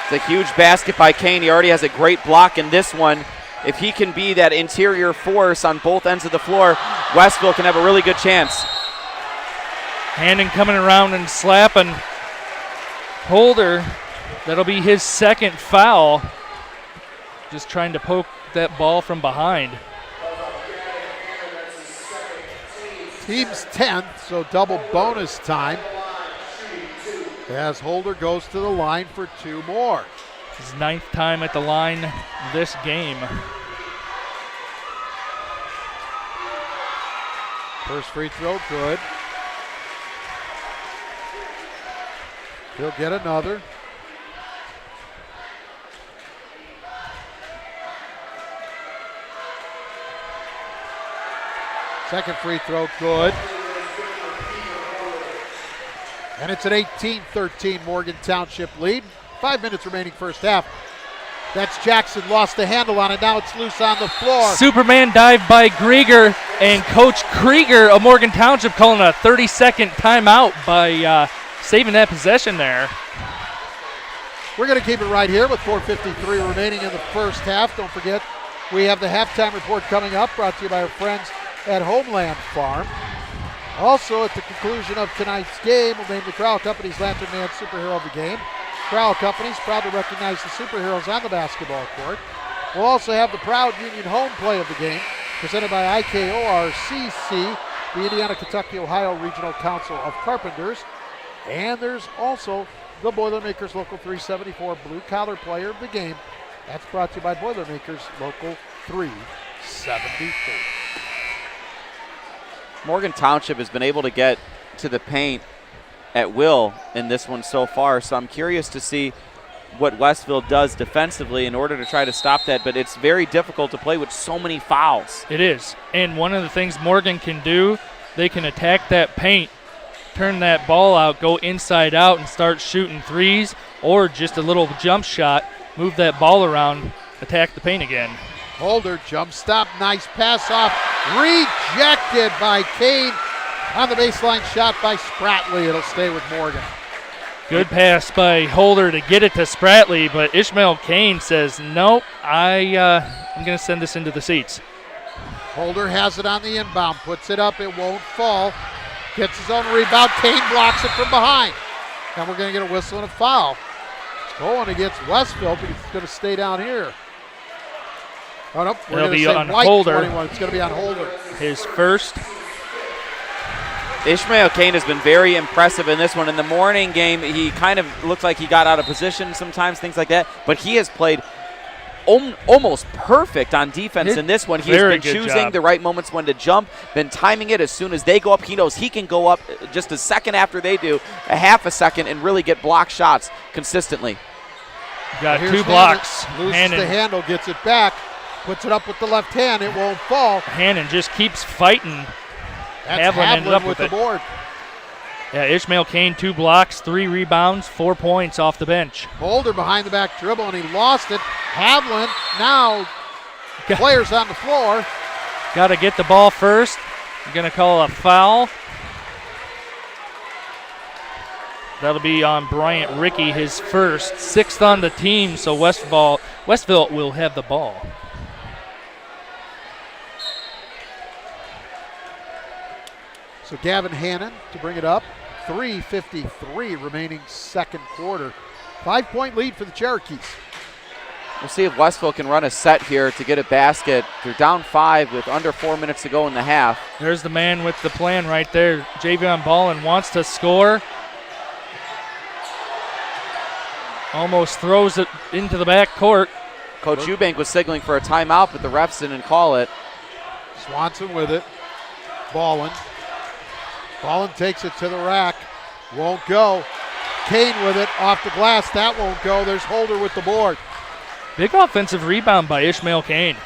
It's a huge basket by Kane. He already has a great block in this one. If he can be that interior force on both ends of the floor, Westville can have a really good chance. Hannon coming around and slapping Holder. That'll be his second foul. Just trying to poke that ball from behind. Team's 10th, so double bonus time. As Holder goes to the line for 2 more. His 9th time at the line this game. First free throw, good. He'll get another. Second free throw, good. And it's an 18-13 Morgan Township lead. 5 minutes remaining first half. That's Jackson, lost the handle on it. Now it's loose on the floor. Superman dive by Grieger, and Coach Krieger of Morgan Township calling a 30-second timeout by saving that possession there. We're going to keep it right here with 4:53 remaining in the first half. Don't forget, we have the halftime report coming up, brought to you by our friends at Homeland Farm. Also, at the conclusion of tonight's game, we'll name the Crowell Company's Lantern Man Superhero of the game. Crowell Company's proud to recognize the superheroes on the basketball court. We'll also have the proud Union home play of the game, presented by IKORCC, the Indiana, Kentucky, Ohio Regional Council of Carpenters. And there's also the Boilermakers Local 374 Blue Collar Player of the game. That's brought to you by Boilermakers Local 374. Morgan Township has been able to get to the paint at will in this one so far, so I'm curious to see what Westville does defensively in order to try to stop that, but it's very difficult to play with so many fouls. It is, and one of the things Morgan can do, they can attack that paint, turn that ball out, go inside out and start shooting threes, or just a little jump shot, move that ball around, attack the paint again. Holder, jump stop, nice pass off, rejected by Kane on the baseline shot by Spratley. It'll stay with Morgan. Good pass by Holder to get it to Spratley, but Ishmael Kane says, nope, I'm going to send this into the seats. Holder has it on the inbound, puts it up, it won't fall. Gets his own rebound. Kane blocks it from behind. And we're going to get a whistle and a foul. It's going against Westville, but it's going to stay down here. Oh, nope. We're It'll going be to say on White Holder. 21. It's going to be on Holder. His first. Ishmael Kane has been very impressive in this one. In the morning game, he kind of looked like he got out of position sometimes, things like that. But he has played almost perfect on defense in this one. He has been choosing the right moments when to jump, been timing it. As soon as they go up, he knows he can go up just a second after they do, a half a second, and really get block shots consistently. Got 2 blocks. Loses the handle, gets it back, puts it up with the left hand. It won't fall. Hannon just keeps fighting. That's Havlin ended up with with the it. board. Yeah, Ishmael Kane, 2 blocks, 3 rebounds, 4 points off the bench. Holder behind the back dribble, and he lost it. Havlin now players on the floor. Got to get the ball first. You're going to call a foul. That'll be on Bryant Rickey, his first, 6th on the team, so Westville will have the ball. So Gavin Hannon to bring it up. 3:53 remaining second quarter. 5-point lead for the Cherokees. We'll see if Westville can run a set here to get a basket. They're down 5 with under 4 minutes to go in the half. There's the man with the plan right there. Javion Ballin wants to score. Almost throws it into the back court. Coach Eubank was signaling for a timeout, but the refs didn't call it. Swanson with it. Ballin takes it to the rack. Won't go. Kane with it off the glass. That won't go. There's Holder with the board. Big offensive rebound by Ishmael Kane.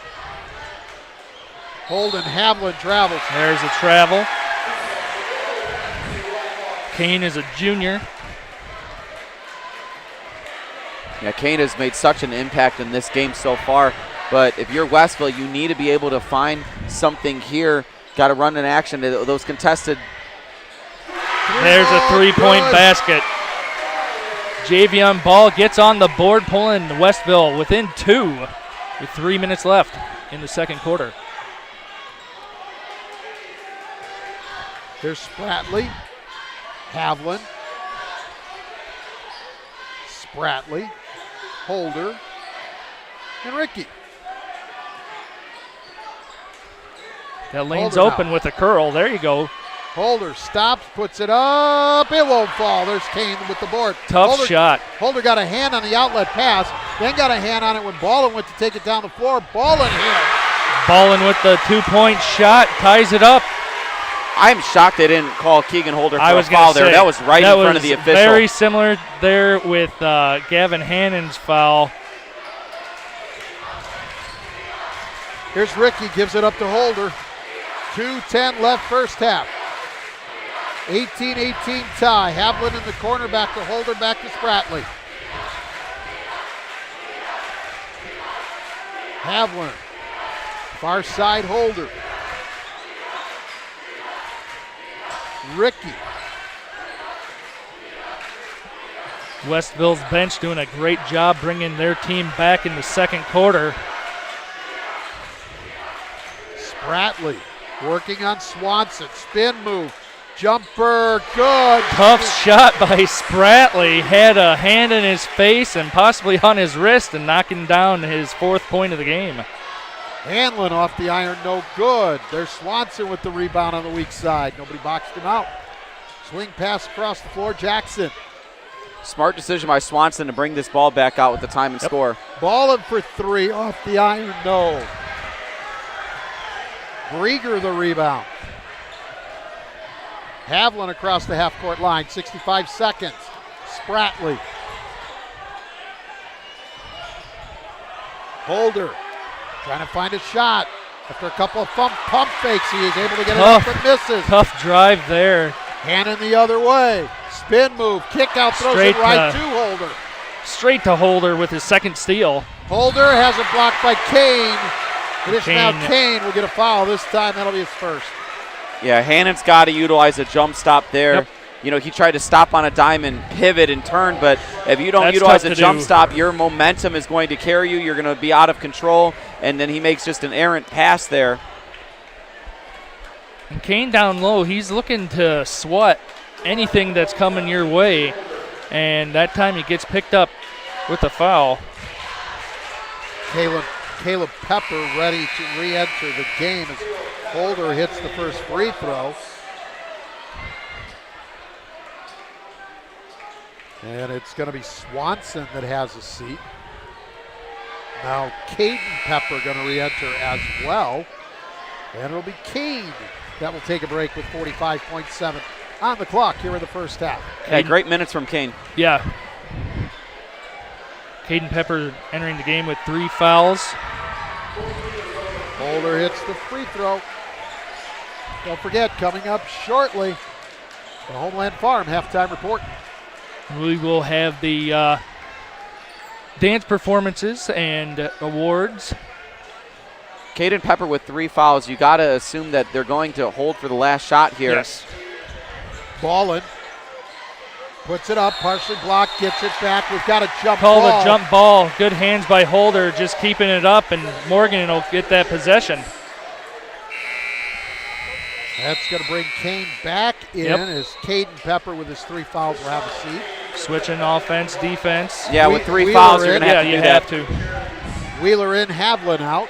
Holden Havlin travels. There's a travel. Kane is a junior. Yeah, Kane has made such an impact in this game so far. But if you're Westville, you need to be able to find something here. Got to run an action. Those contested. There's a 3-point basket. Javion Ball gets on the board, pulling Westville within 2 with 3 minutes left in the second quarter. There's Spratley. Havlin. Spratley. Holder. And Rickey. That lane's Holder open now. with a curl. There you go. Holder stops, puts it up. It won't fall. There's Kane with the board. Tough shot. Holder got a hand on the outlet pass, then got a hand on it when Ballin went to take it down the floor. Ballin here. Ballin with the 2-point shot, ties it up. I'm shocked they didn't call Keegan Holder for I was a foul gonna there. say, That was right in front of the official. Very similar there with Gavin Hannon's foul. Here's Rickey, gives it up to Holder. 2:10 left first half. 18-18 tie. Havlin in the corner, back to Holder, back to Spratley. Havlin. Far side Holder. Rickey. Westville's bench doing a great job bringing their team back in the second quarter. Spratley working on Swanson. Spin move. Jumper. Good. Tough shot by Spratley. Had a hand in his face and possibly on his wrist and knocking down his 4th point of the game. Hanlon off the iron. No good. There's Swanson with the rebound on the weak side. Nobody boxed him out. Swing pass across the floor. Jackson. Smart decision by Swanson to bring this ball back out with the time and score. Ballin for 3 off the iron. No. Grieger the rebound. Havlin across the half-court line, 65 seconds. Spratley. Holder trying to find a shot. After a couple of pump fakes, he is able to get it up but misses. Tough drive there. Hannon the other way. Spin move, kick out, throws Straight it right to Holder. Straight to Holder with his second steal. Holder has it blocked by Kane. It is now Kane. Kane will get a foul this time. That'll be his first. Yeah, Hannon's got to utilize a jump stop there. Yep. You know, he tried to stop on a dime and pivot and turn, but if you don't That's utilize tough a to jump do. stop, your momentum is going to carry you. You're going to be out of control, and then he makes just an errant pass there. And Kane down low, he's looking to swat anything that's coming your way. And that time he gets picked up with a foul. Caleb Pepper ready to re-enter the game as Holder hits the first free throw. And it's going to be Swanson that has a seat. Now Caden Pepper going to re-enter as well. And it'll be Kane that will take a break with 45.7 on the clock here in the first half. Yeah, great minutes from Kane. Yeah. Caden Pepper entering the game with 3 fouls. Holder hits the free throw. Don't forget, coming up shortly, the Homeland Farm halftime report. We will have the dance performances and awards. Caden Pepper with 3 fouls. You got to assume that they're going to hold for the last shot here. Yes. Ballin puts it up, partially blocked, gets it back. We've got a jump Called ball. a jump ball. Good hands by Holder, just keeping it up, and Morgan will get that possession. That's going to bring Kane back in Yep. as Caden Pepper with his 3 fouls will have a seat. Switching offense, defense. Yeah, with 3 Wheeler fouls, you're in. going to have to you do have that. to. Wheeler in, Havlin out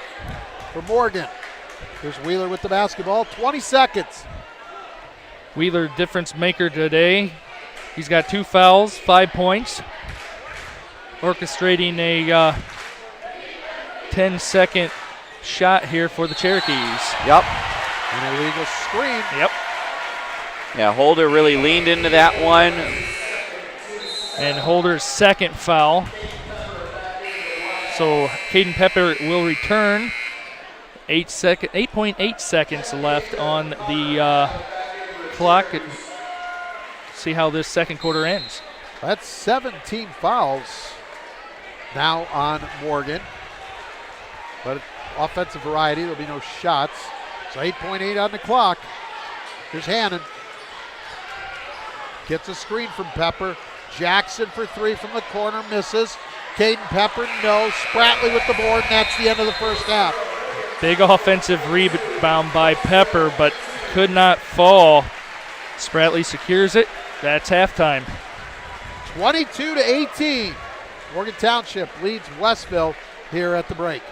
for Morgan. Here's Wheeler with the basketball, 20 seconds. Wheeler difference maker today. He's got 2 fouls, 5 points. Orchestrating a 10-second shot here for the Cherokees. Yep. An illegal screen. Yep. Yeah, Holder really leaned into that one. And Holder's second foul. So Caden Pepper will return. 8.8 seconds left on the clock. See how this second quarter ends. That's 17 fouls now on Morgan. But offensive variety, there'll be no shots. So 8.8 on the clock. Here's Hannon. Gets a screen from Pepper. Jackson for 3 from the corner, misses. Caden Pepper, no. Spratley with the board, and that's the end of the first half. Big offensive rebound by Pepper, but could not fall. Spratley secures it. That's halftime. 22-18. Morgan Township leads Westville here at the break.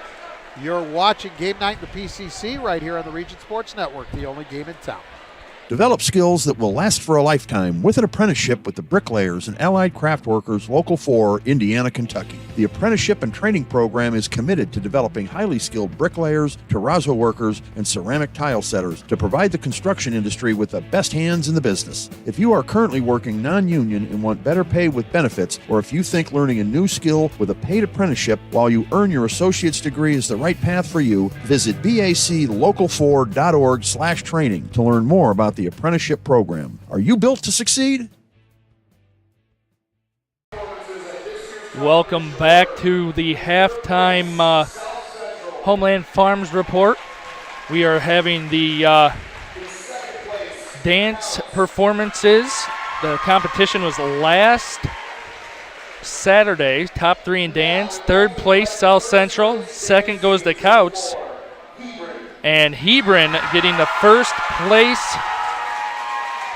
You're watching Game Night in the PCC right here on the Region Sports Network, the only game in town. Develop skills that will last for a lifetime with an apprenticeship with the Bricklayers and Allied Craft Workers Local 4, Indiana, Kentucky. The apprenticeship and training program is committed to developing highly skilled bricklayers, terrazzo workers, and ceramic tile setters to provide the construction industry with the best hands in the business. If you are currently working non-union and want better pay with benefits, or if you think learning a new skill with a paid apprenticeship while you earn your associate's degree is the right path for you, visit baclocal4.org/training to learn more about the apprenticeship program. Are you built to succeed? Welcome back to the halftime Homeland Farms report. We are having the dance performances. The competition was last Saturday, top 3 in dance. 3rd place, South Central. 2nd goes to Couts. And Hebron getting the 1st place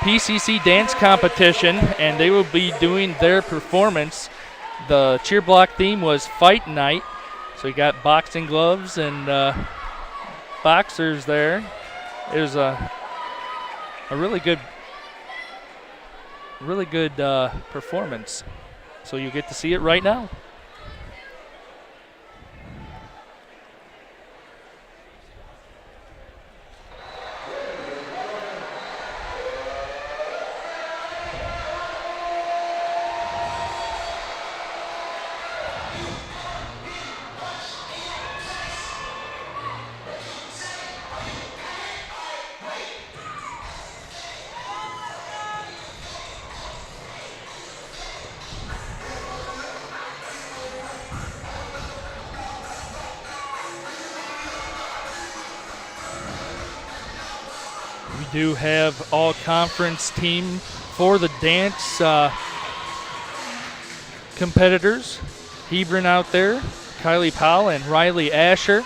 PCC dance competition, and they will be doing their performance. The cheer block theme was Fight Night, so you got boxing gloves and boxers there. It was a really good performance. So you get to see it right now. We do have all conference team for the dance competitors. Hebron out there, Kylie Powell and Riley Asher.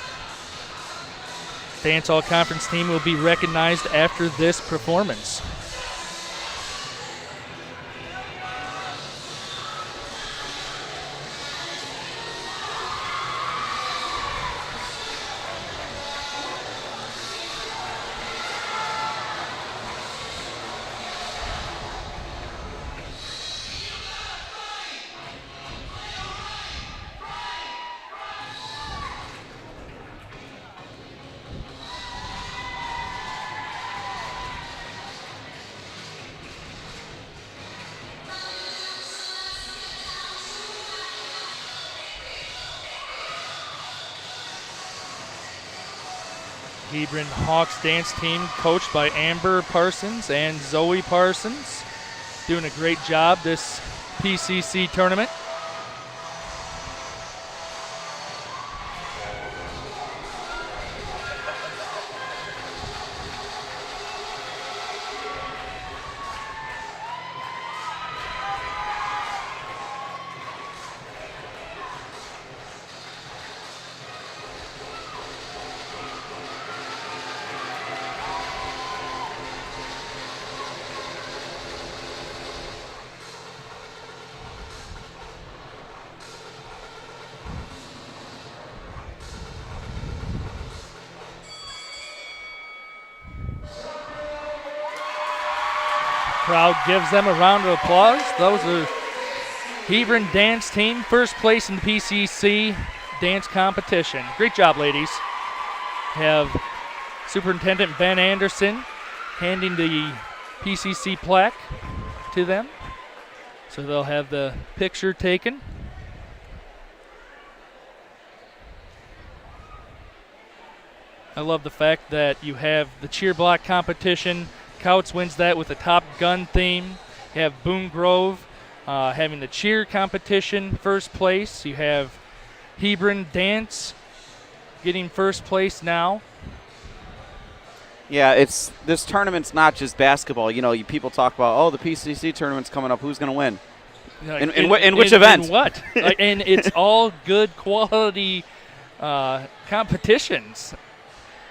Dance All-Conference team will be recognized after this performance. Hebron Hawks dance team coached by Amber Parsons and Zoe Parsons. Doing a great job this PCC tournament. Crowd gives them a round of applause. Those are Hebron dance team, first place in the PCC dance competition. Great job, ladies. Have Superintendent Ben Anderson handing the PCC plaque to them. So they'll have the picture taken. I love the fact that you have the cheer block competition. Couts wins that with the Top Gun theme. You have Boone Grove having the cheer competition, first place. You have Hebron Dance getting first place now. Yeah, this tournament's not just basketball. You know, people talk about, oh, the PCC tournament's coming up. Who's going to win? In which event? In what? And it's all good quality competitions.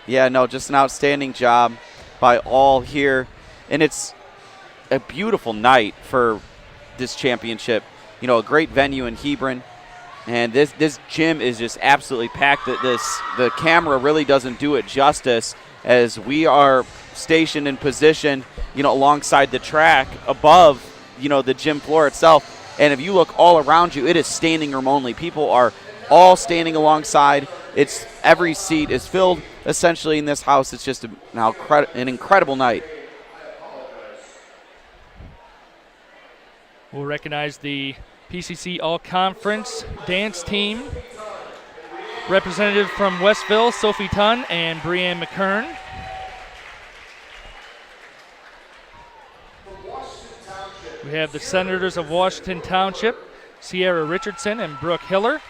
Yeah, no, just an outstanding job by all here. And it's a beautiful night for this championship. You know, a great venue in Hebron. And this gym is just absolutely packed. The camera really doesn't do it justice, as we are stationed in position, alongside the track above, the gym floor itself. And if you look all around you, it is standing room only. People are all standing alongside. Every seat is filled essentially in this house. It's just an incredible night. We'll recognize the PCC All-Conference dance team. Representative from Westville, Sophie Tunn and Brianne McKern. We have the Senators of Washington Township, Sierra Richardson and Brooke Hiller.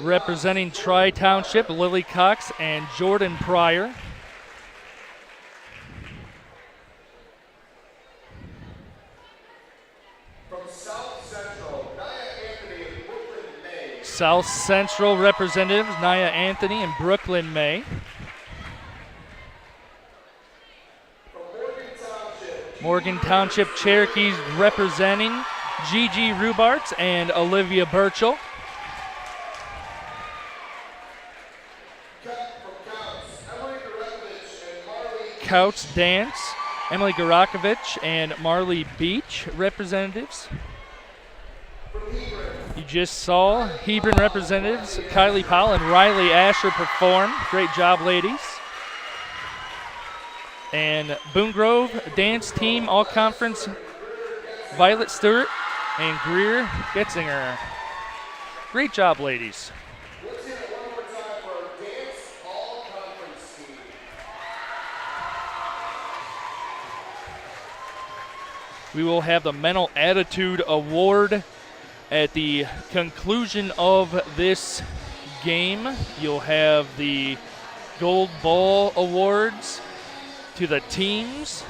Representing Tri-Township, Lily Cox and Jordan Pryor. South Central representatives, Nia Anthony and Brooklyn May. Morgan Township Cherokees representing Gigi Rubarts and Olivia Burchell. Couts Dance, Emily Garakovich and Marley Beach representatives. You just saw Hebron representatives Kylie Powell and Riley Asher perform. Great job, ladies. And Boone Grove dance team, all-conference, Violet Stewart and Greer Getzinger. Great job, ladies. We will have the Mental Attitude Award at the conclusion of this game. You'll have the Gold Ball Awards to the teams.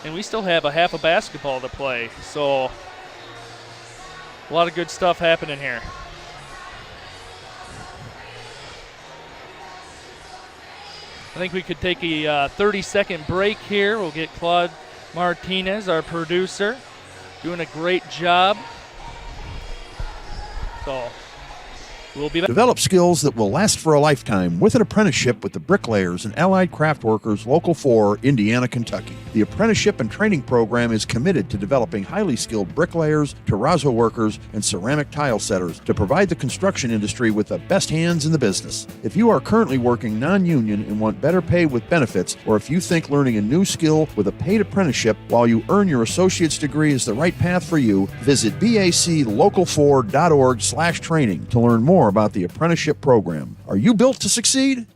And we still have a half of basketball to play. So A lot of good stuff happening here. I think we could take a 30-second break here. We'll get Claude Martinez, our producer, doing a great job. So we'll be back. Develop skills that will last for a lifetime with an apprenticeship with the Bricklayers and Allied Craft Workers Local 4, Indiana, Kentucky. The apprenticeship and training program is committed to developing highly skilled bricklayers, terrazzo workers, and ceramic tile setters to provide the construction industry with the best hands in the business. If you are currently working non-union and want better pay with benefits, or if you think learning a new skill with a paid apprenticeship while you earn your associate's degree is the right path for you, visit baclocal4.org/training to learn more about the apprenticeship program. Are you built to succeed?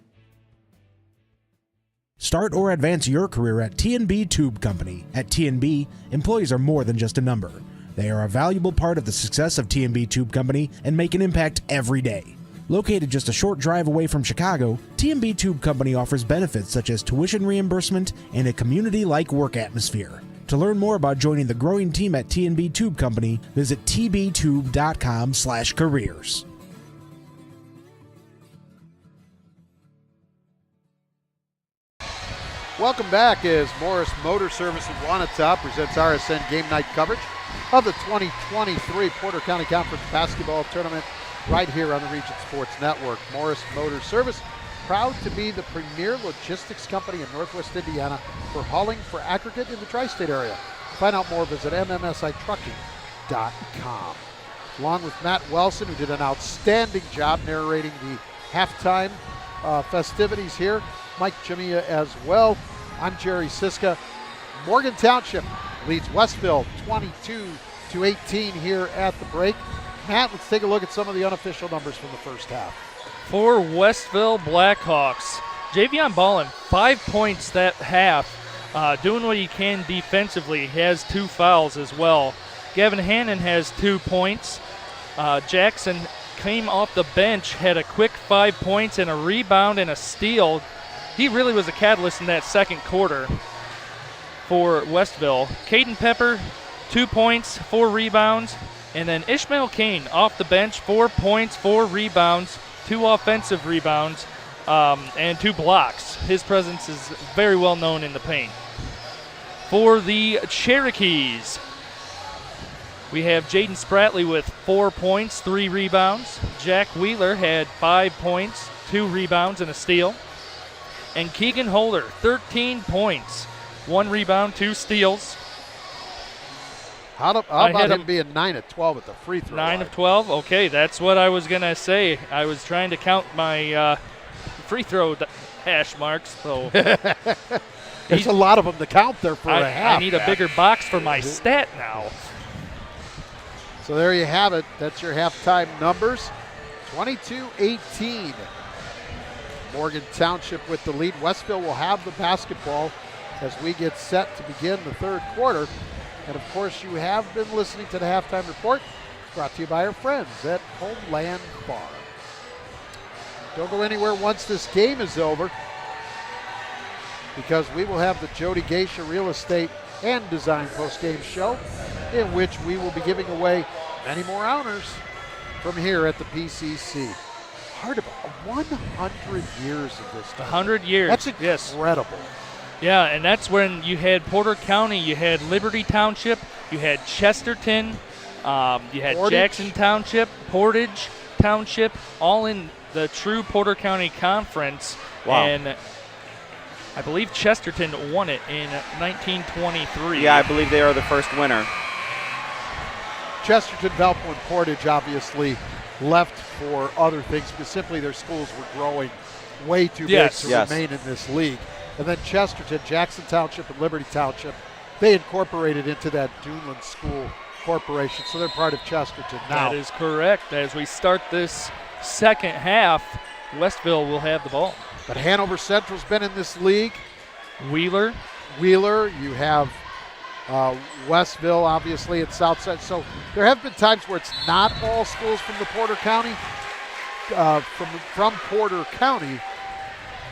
Start or advance your career at T&B Tube Company. At T&B, employees are more than just a number. They are a valuable part of the success of T&B Tube Company and make an impact every day. Located just a short drive away from Chicago, T&B Tube Company offers benefits such as tuition reimbursement and a community-like work atmosphere. To learn more about joining the growing team at T&B Tube Company, visit tbtube.com/careers. Welcome back as Morris Motor Service in Wanata presents RSN Game Night coverage of the 2023 Porter County Conference Basketball Tournament right here on the Region Sports Network. Morris Motor Service, proud to be the premier logistics company in Northwest Indiana for hauling for aggregate in the tri-state area. To find out more, visit mmsitrucking.com. Along with Matt Welson, who did an outstanding job narrating the halftime festivities here. Mike Jamia as well. I'm Jerry Siska. Morgan Township leads Westville 22-18 here at the break. Matt, let's take a look at some of the unofficial numbers from the first half. For Westville Blackhawks, Javion Ballin, 5 points that half, doing what he can defensively. He has 2 fouls as well. Gavin Hannon has 2 points. Jackson came off the bench, had a quick 5 points and a rebound and a steal. He really was a catalyst in that second quarter for Westville. Caden Pepper, 2 points, 4 rebounds. And then Ishmael Kane off the bench, 4 points, 4 rebounds, 2 offensive rebounds, and 2 blocks. His presence is very well known in the paint. For the Cherokees, we have Jaden Spratley with 4 points, 3 rebounds. Jack Wheeler had 5 points, 2 rebounds, and a steal. And Keegan Holder, 13 points, 1 rebound, 2 steals. How about him being 9 of 12 at the free throw 9 line? of 12? Okay, that's what I was going to say. I was trying to count my free throw hash marks. So There's a lot of them to count there for a half. I need a bigger box for my stat now. So there you have it. That's your halftime numbers. 22-18. Morgan Township with the lead. Westville will have the basketball as we get set to begin the third quarter. And, of course, you have been listening to the Halftime Report, brought to you by our friends at Homeland Farm. Don't go anywhere once this game is over, because we will have the Jody Geisha Real Estate and Design post-game show, in which we will be giving away many more honors from here at the PCC. Hard about 100 years of this time. 100 years. That's incredible. Yes. Yeah, and that's when you had Porter County, you had Liberty Township, you had Chesterton, you had Portage. Jackson Township, Portage Township, all in the true Porter County Conference. Wow. And I believe Chesterton won it in 1923. Yeah, I believe they are the first winner. Chesterton, Valpo, and Portage obviously left for other things because simply their schools were growing way too big to remain in this league. And then Chesterton, Jackson Township, and Liberty Township, they incorporated into that Duneland School Corporation, so they're part of Chesterton now. That is correct. As we start this second half, Westville will have the ball. But Hanover Central's been in this league. Wheeler, you have Westville, obviously, at Southside. So there have been times where it's not all schools from the Porter County, from Porter County,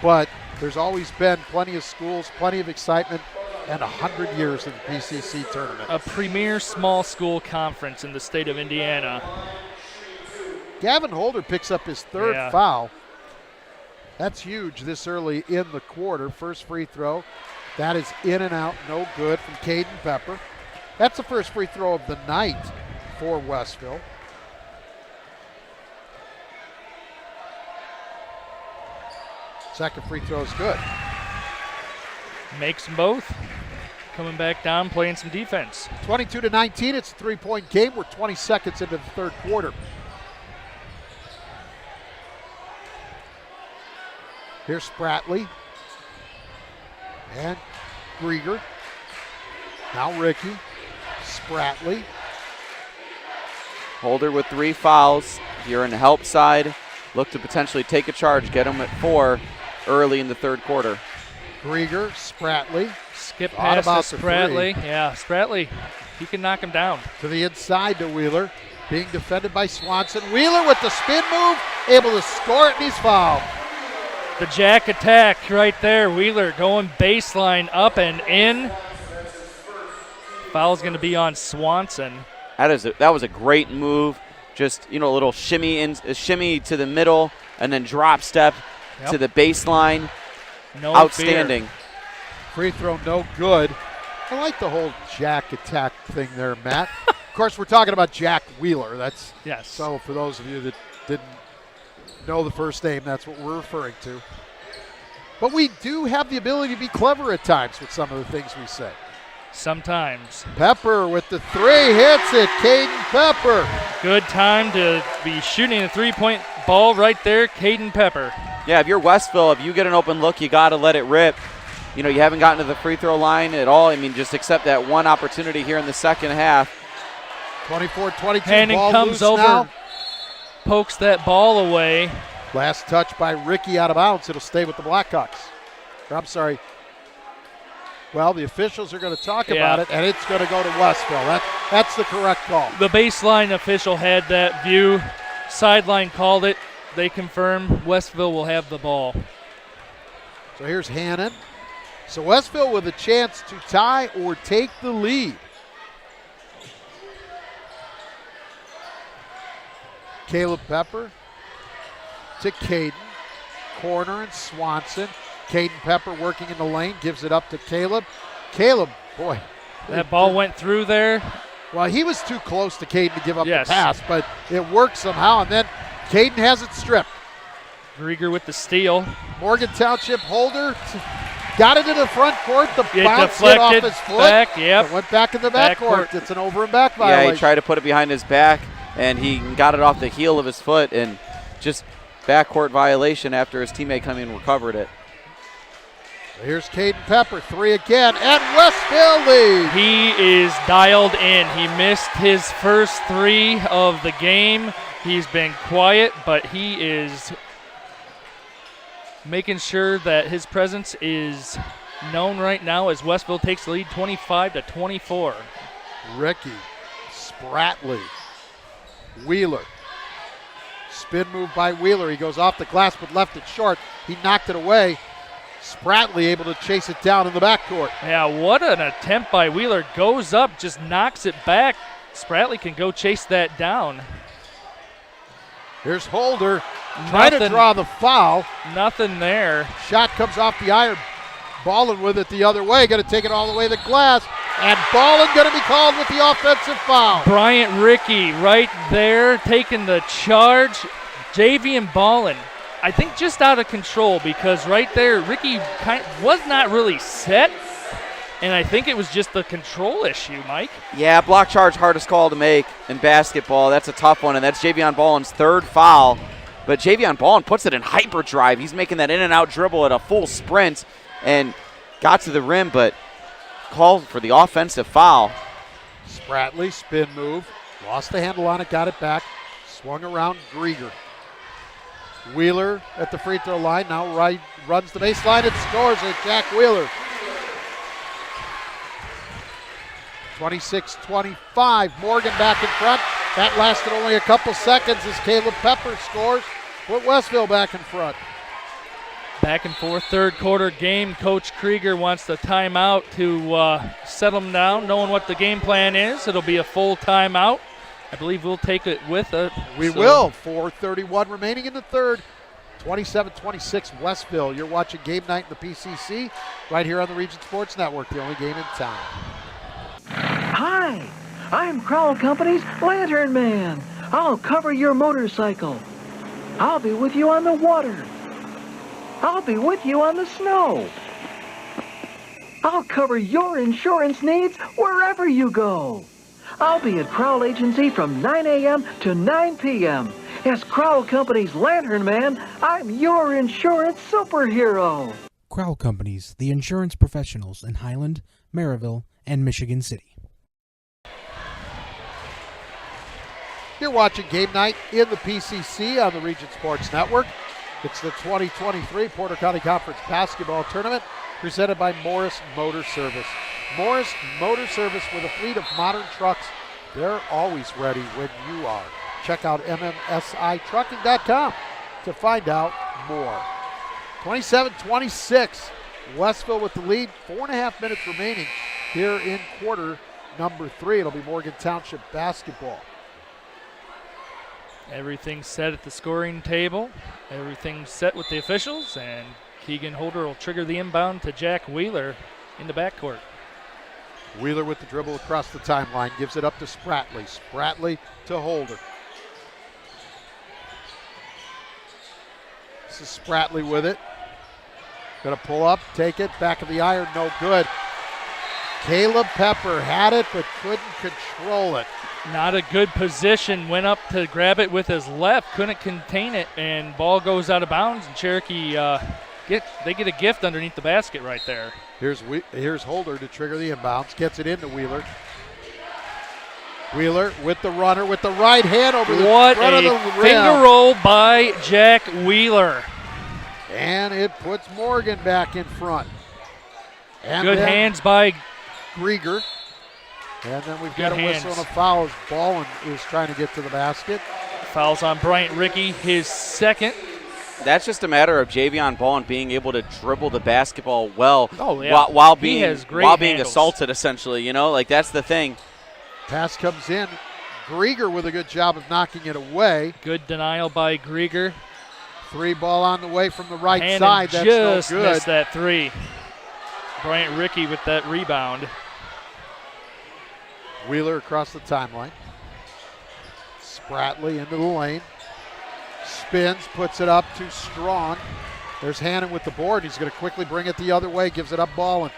but there's always been plenty of schools, plenty of excitement. and 100 years of the PCC tournament. A premier small school conference in the state of Indiana. Gavin Holder picks up his third foul. That's huge this early in the quarter. First free throw. That is in and out, no good from Caden Pepper. That's the first free throw of the night for Westville. Second free throw is good. Makes them both. Coming back down, playing some defense. 22-19, it's a three-point game. We're 20 seconds into the third quarter. Here's Spratley. And Grieger. Now Ricky. Spratley. Holder with 3 fouls. You're in the help side. Look to potentially take a charge, get them at 4 early in the third quarter. Grieger, Spratley. Skip past to Spratley. Yeah, Spratley, he can knock him down. To the inside to Wheeler. Being defended by Swanson. Wheeler with the spin move. Able to score it, and he's fouled. The jack attack right there. Wheeler going baseline up and in. Foul's going to be on Swanson. That was a great move. Just, a little shimmy to the middle and then drop step to the baseline. No Outstanding. fear. Free throw no good. I like the whole jack attack thing there, Matt. Of course, we're talking about Jack Wheeler. That's yes. So for those of you that didn't know the first name, that's what we're referring to. But we do have the ability to be clever at times with some of the things we say. Sometimes. Pepper with the 3 hits it. Caden Pepper. Good time to be shooting a three-point ball right there, Caden Pepper. Yeah, if you're Westville, if you get an open look, you got to let it rip. You haven't gotten to the free throw line at all. Just accept that one opportunity here in the second half. 24-22, Hannon ball comes loose over, now. pokes that ball away. Last touch by Ricky out of bounds. It'll stay with the Blackhawks. I'm sorry. Well, the officials are going to talk about it, and it's going to go to Westville. That's the correct call. The baseline official had that view. Sideline called it. They confirm Westville will have the ball. So here's Hannon. So Westville with a chance to tie or take the lead. Caleb Pepper to Caden. Corner and Swanson. Caden Pepper working in the lane, gives it up to Caleb. Caleb, boy. That ball went through there. Well, he was too close to Caden to give up the pass, but it worked somehow, and then Caden has it stripped. Grieger with the steal. Morgan Township Holder got it to the front court. The It bounce hit off deflected his foot. back, yep. It went back in the back court. It's an over and back violation. Yeah, he tried to put it behind his back, and he got it off the heel of his foot, and just backcourt violation after his teammate come in and recovered it. So here's Caden Pepper, 3 again, and Westville leads. He is dialed in. He missed his first 3 of the game. He's been quiet, but he is making sure that his presence is known right now as Westville takes the lead 25-24. Ricky, Spratley, Wheeler. Spin move by Wheeler. He goes off the glass but left it short. He knocked it away. Spratley able to chase it down in the backcourt. Yeah, what an attempt by Wheeler. Goes up, just knocks it back. Spratley can go chase that down. Here's Holder trying to draw the foul. Nothing there. Shot comes off the iron. Ballin with it the other way. Going to take it all the way to the glass. And Ballin going to be called with the offensive foul. Bryant Ricky right there taking the charge. Javian Ballin, I think just out of control because right there Ricky was not really set. And I think it was just the control issue, Mike. Yeah, block charge, hardest call to make in basketball. That's a tough one, and that's Javion Ballin's 3rd foul. But Javion Ballin puts it in hyperdrive. He's making that in and out dribble at a full sprint and got to the rim, but called for the offensive foul. Spratley, spin move. Lost the handle on it, got it back. Swung around Grieger. Wheeler at the free throw line. Now right runs the baseline and scores it. Jack Wheeler. 26-25. Morgan back in front. That lasted only a couple seconds as Caleb Pepper scores. Put Westville back in front. Back and forth third quarter game. Coach Krieger wants the timeout to settle them down, knowing what the game plan is. It'll be a full timeout. I believe we'll take it with us. We will. 4:31 remaining in the third. 27-26 Westville. You're watching Game Night in the PCC right here on the Region Sports Network, the only game in town. Hi, I'm Crowell Company's Lantern Man. I'll cover your motorcycle. I'll be with you on the water. I'll be with you on the snow. I'll cover your insurance needs wherever you go. I'll be at Crowell Agency from 9 a.m. to 9 p.m. As Crowell Company's Lantern Man, I'm your insurance superhero. Crowell Companies, the insurance professionals in Highland, Maryville, and Michigan City. You're watching Game Night in the PCC on the Region Sports Network. It's the 2023 Porter County Conference Basketball Tournament presented by Morris Motor Service. Morris Motor Service, with a fleet of modern trucks, they're always ready when you are. Check out mmsitrucking.com to find out more. 27-26, Westville with the lead. 4.5 minutes remaining here in quarter number 3. It'll be Morgan Township basketball. Everything's set at the scoring table. Everything's set with the officials, and Keegan Holder will trigger the inbound to Jack Wheeler in the backcourt. Wheeler with the dribble across the timeline, gives it up to Spratley. Spratley to Holder. This is Spratley with it. Gonna pull up, take it, back of the iron, no good. Caleb Pepper had it, but couldn't control it. Not a good position, went up to grab it with his left, couldn't contain it, and ball goes out of bounds, and Cherokee get a gift underneath the basket right there. Here's Holder to trigger the inbounds, gets it into Wheeler. Wheeler with the runner with the right hand over the front of the rim. What a finger roll by Jack Wheeler. And it puts Morgan back in front. And good hands by Grieger. And then we've got a whistle and a foul as Ballin is trying to get to the basket. Fouls on Bryant Rickey, his second. That's just a matter of Javion Ballin being able to dribble the basketball well while being assaulted, essentially. You know, like that's the thing. Pass comes in. Grieger with a good job of knocking it away. Good denial by Grieger. 3 ball on the way from the right Hannon side. That's just no good. Missed that 3. Bryant Rickey with that rebound. Wheeler across the timeline. Spratley into the lane. Spins, puts it up to Strong. There's Hannon with the board. He's going to quickly bring it the other way. Gives it up Ballin.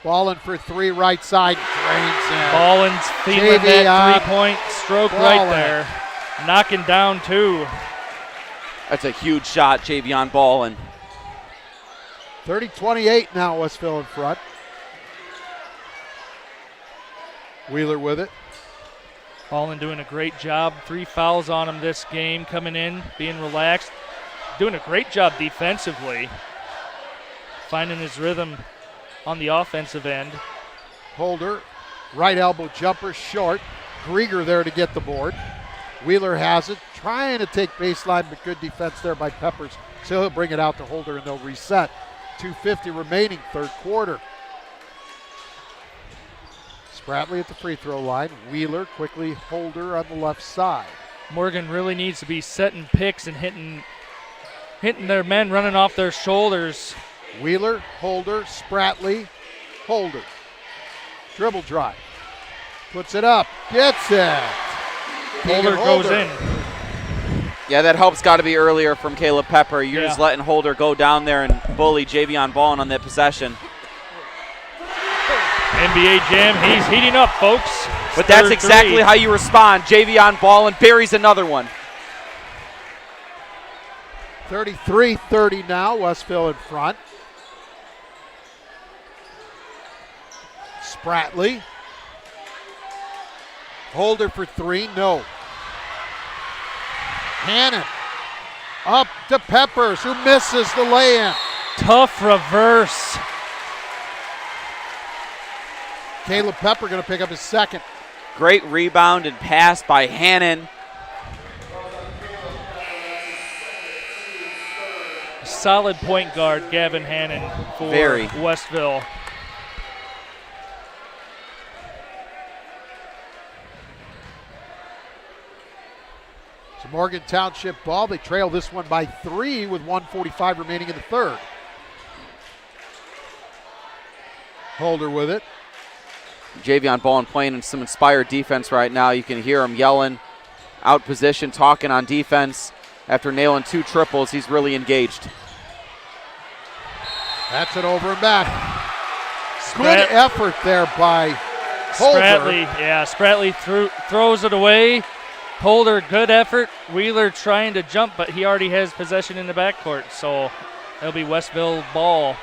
Ballin for 3 right side. Drains in. Ballin's feeling that 3-point stroke right there. Knocking down 2. That's a huge shot, Javion Ballin. 30-28 now, Westville in front. Wheeler with it. Ballin doing a great job. 3 fouls on him this game, coming in, being relaxed. Doing a great job defensively. Finding his rhythm on the offensive end. Holder, right elbow jumper, short. Grieger there to get the board. Wheeler has it, trying to take baseline, but good defense there by Peppers. So he'll bring it out to Holder and they'll reset. 2:50 remaining, third quarter. Spratley at the free throw line. Wheeler quickly, Holder on the left side. Morgan really needs to be setting picks and hitting their men running off their shoulders. Wheeler, Holder, Spratley, Holder. Dribble drive. Puts it up, gets it. Holder goes in. Yeah, that help's got to be earlier from Caleb Pepper. You're just letting Holder go down there and bully Javion Ballin on that possession. NBA Jam, he's heating up, folks. But that's exactly how you respond. Javion Ballin buries another one. 33-30 now, Westville in front. Spratley. Holder for 3, no. Hannon up to Peppers, who misses the lay-in. Tough reverse. Caleb Pepper going to pick up his second. Great rebound and pass by Hannon. solid point guard, Gavin Hannon, for Very. Westville. So Morgan Township ball. They trail this one by 3 with 1:45 remaining in the third. Holder with it. Javion Ballin playing in some inspired defense right now. You can hear him yelling, out position, talking on defense. After nailing 2 triples, he's really engaged. That's it over and back. Good effort there by Holder. Spratley throws it away. Holder, good effort. Wheeler trying to jump, but he already has possession in the backcourt, so it'll be Westville ball.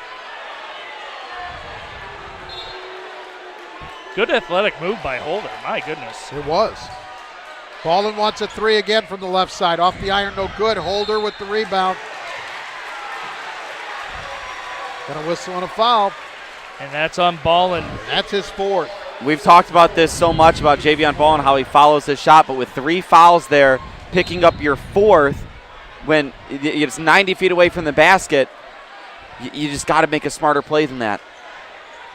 Good athletic move by Holder, my goodness. It was. Ballin wants a 3 again from the left side. Off the iron, no good. Holder with the rebound. Gonna whistle on a foul. And that's on Ballin. That's his 4th. We've talked about this so much about Javion Ballin, how he follows his shot, but with 3 fouls there, picking up your 4th when it's 90 feet away from the basket, you just got to make a smarter play than that.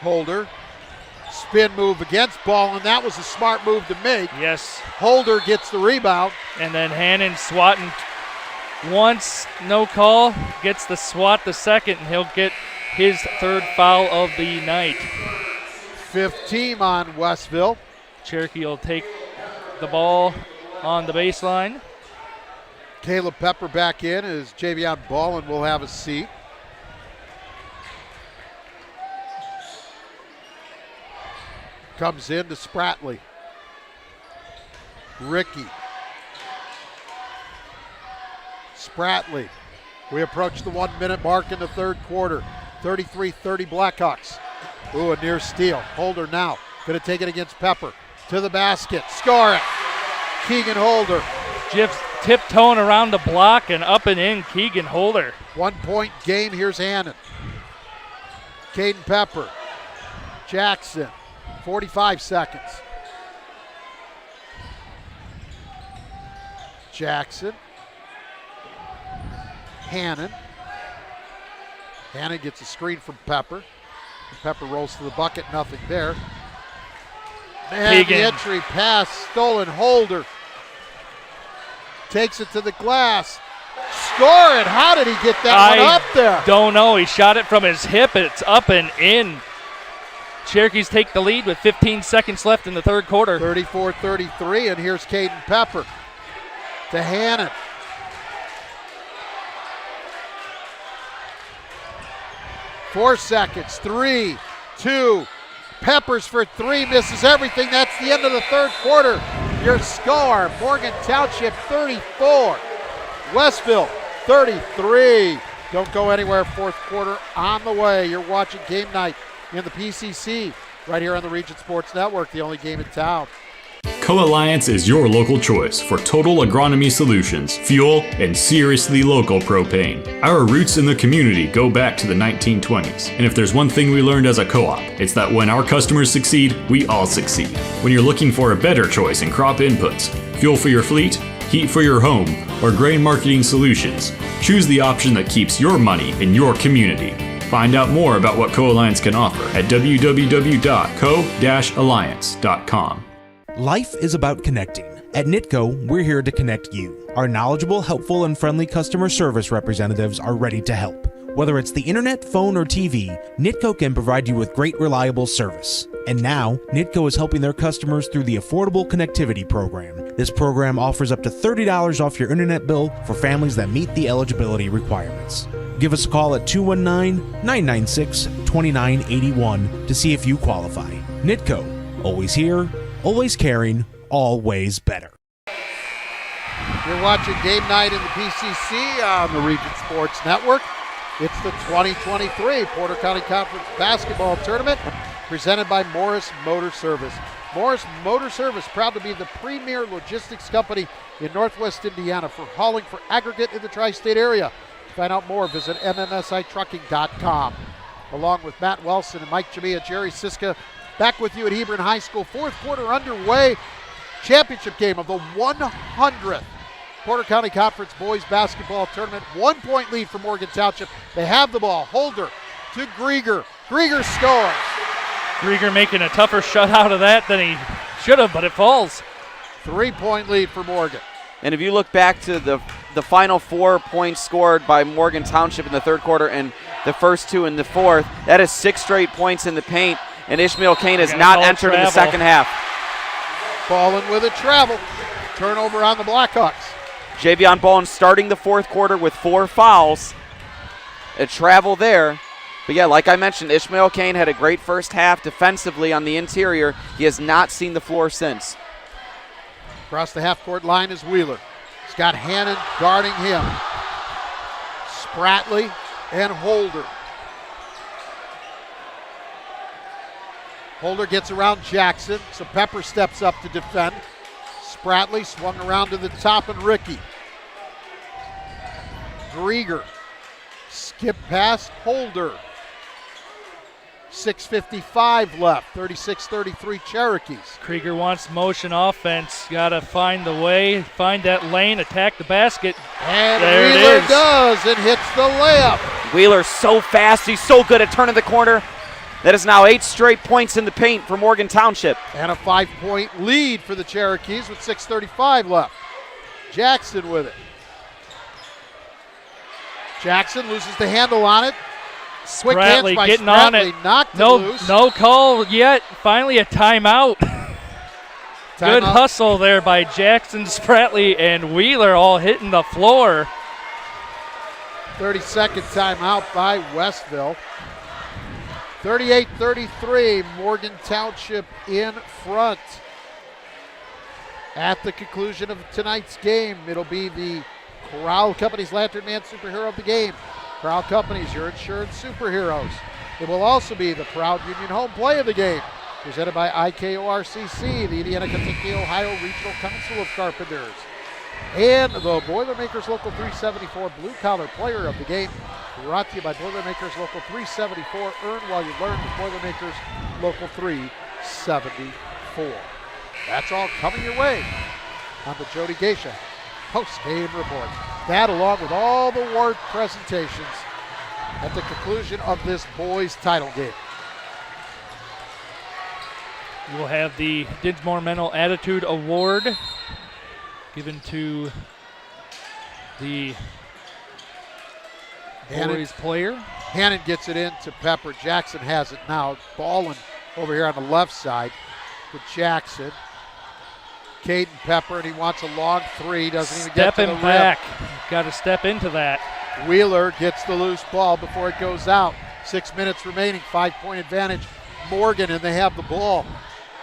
Holder. Spin move against Ballin. That was a smart move to make. Yes. Holder gets the rebound. And then Hannon swatting once, no call, gets the swat the second, and he'll get his 3rd foul of the night. 5th team on Westville. Cherokee will take the ball on the baseline. Caleb Pepper back in as Javion Ballin will have a seat. Comes in to Spratley. Ricky. Spratley. We approach the 1-minute mark in the third quarter. 33-30 Blackhawks. Ooh, a near steal. Holder now. Going to take it against Pepper. To the basket. Score it. Keegan Holder. Just tiptoeing around the block and up and in. Keegan Holder. 1-point game. Here's Hannon. Caden Pepper. Jackson. 45 seconds. Jackson. Hannon. Hannon gets a screen from Pepper. Pepper rolls to the bucket, nothing there. And the entry pass stolen. Holder takes it to the glass. Score it. How did he get that one up there? Don't know. He shot it from his hip. It's up and in. Cherokees take the lead with 15 seconds left in the third quarter. 34-33, and here's Caden Pepper to Hannon. Four seconds, 3, 2, Peppers for 3, misses everything. That's the end of the third quarter. Your score, Morgan Township 34, Westville 33. Don't go anywhere, fourth quarter on the way. You're watching Game Night in the PCC right here on the Region Sports Network, the only game in town. Co-Alliance is your local choice for total agronomy solutions, fuel, and seriously local propane. Our roots in the community go back to the 1920s, and if there's one thing we learned as a co-op, it's that when our customers succeed, we all succeed. When you're looking for a better choice in crop inputs, fuel for your fleet, heat for your home, or grain marketing solutions, choose the option that keeps your money in your community. Find out more about what Co-Alliance can offer at www.co-alliance.com. Life is about connecting. At Nitco, we're here to connect you. Our knowledgeable, helpful, and friendly customer service representatives are ready to help. Whether it's the internet, phone, or TV, Nitco can provide you with great, reliable service. And now, Nitco is helping their customers through the Affordable Connectivity Program. This program offers up to $30 off your internet bill for families that meet the eligibility requirements. Give us a call at 219-996-2981 to see if you qualify. Nitco, always here, always caring, always better. You're watching Game Night in the PCC on the Region Sports Network. It's the 2023 Porter County Conference Basketball Tournament presented by Morris Motor Service. Morris Motor Service, proud to be the premier logistics company in Northwest Indiana for hauling for aggregate in the tri-state area. To find out more, visit mmsitrucking.com. Along with Matt Wilson and Mike Jamia, Jerry Siska, back with you at Hebron High School. Fourth quarter underway. Championship game of the 100th Porter County Conference Boys Basketball Tournament. 1-point lead for Morgan Township. They have the ball. Holder to Grieger. Grieger scores. Grieger making a tougher shot out of that than he should have, but it falls. 3-point lead for Morgan. And if you look back to the final 4 points scored by Morgan Township in the third quarter and the first 2 in the fourth, that is 6 straight points in the paint, and Ishmael Kane has not entered in the second half. Ballin with a travel. Turnover on the Blackhawks. Javion Ballin starting the fourth quarter with 4 fouls. A travel there. But yeah, like I mentioned, Ishmael Kane had a great first half defensively on the interior. He has not seen the floor since. Across the half-court line is Wheeler. He's got Hannon guarding him. Spratley and Holder. Holder gets around Jackson, so Pepper steps up to defend. Spratley swung around to the top, and Ricky. Grieger. Skip past Holder. 6:55 left, 36-33 Cherokees. Krieger wants motion offense. Got to find the way, find that lane, attack the basket. And there Wheeler it is. does and hits the layup. Wheeler's so fast. He's so good at turning the corner. That is now 8 straight points in the paint for Morgan Township. And a 5-point lead for the Cherokees with 6:35 left. Jackson with it. Jackson loses the handle on it. Quick hands Spratley by getting Spratley, on it. knocked it loose. No call yet. Finally a timeout. Good Timeout. hustle there by Jackson, Spratley, and Wheeler all hitting the floor. 30-second timeout by Westville. 38-33, Morgan Township in front. At the conclusion of tonight's game, it'll be the Corral Companies Lantern Man Superhero of the game. Corral Companies, your insurance superheroes. It will also be the Proud Union Home Play of the game, presented by IKORCC, the Indiana Kentucky Ohio Regional Council of Carpenters. And the Boilermakers Local 374 Blue Collar Player of the game, brought to you by Boilermakers Local 374. Earn while you learn with Boilermakers Local 374. That's all coming your way on the Jody Geisha post-game report. That, along with all the award presentations at the conclusion of this boys title game. We'll have the Dinsmore Mental Attitude Award given to the boys player. Hannon gets it in to Pepper. Jackson has it now. Ballin over here on the left side with Jackson. Caden Pepper, and he wants a long three. Doesn't even get to the rim. Stepping back. Got to step into that. Wheeler gets the loose ball before it goes out. 6 minutes remaining, 5-point advantage. Morgan, and they have the ball.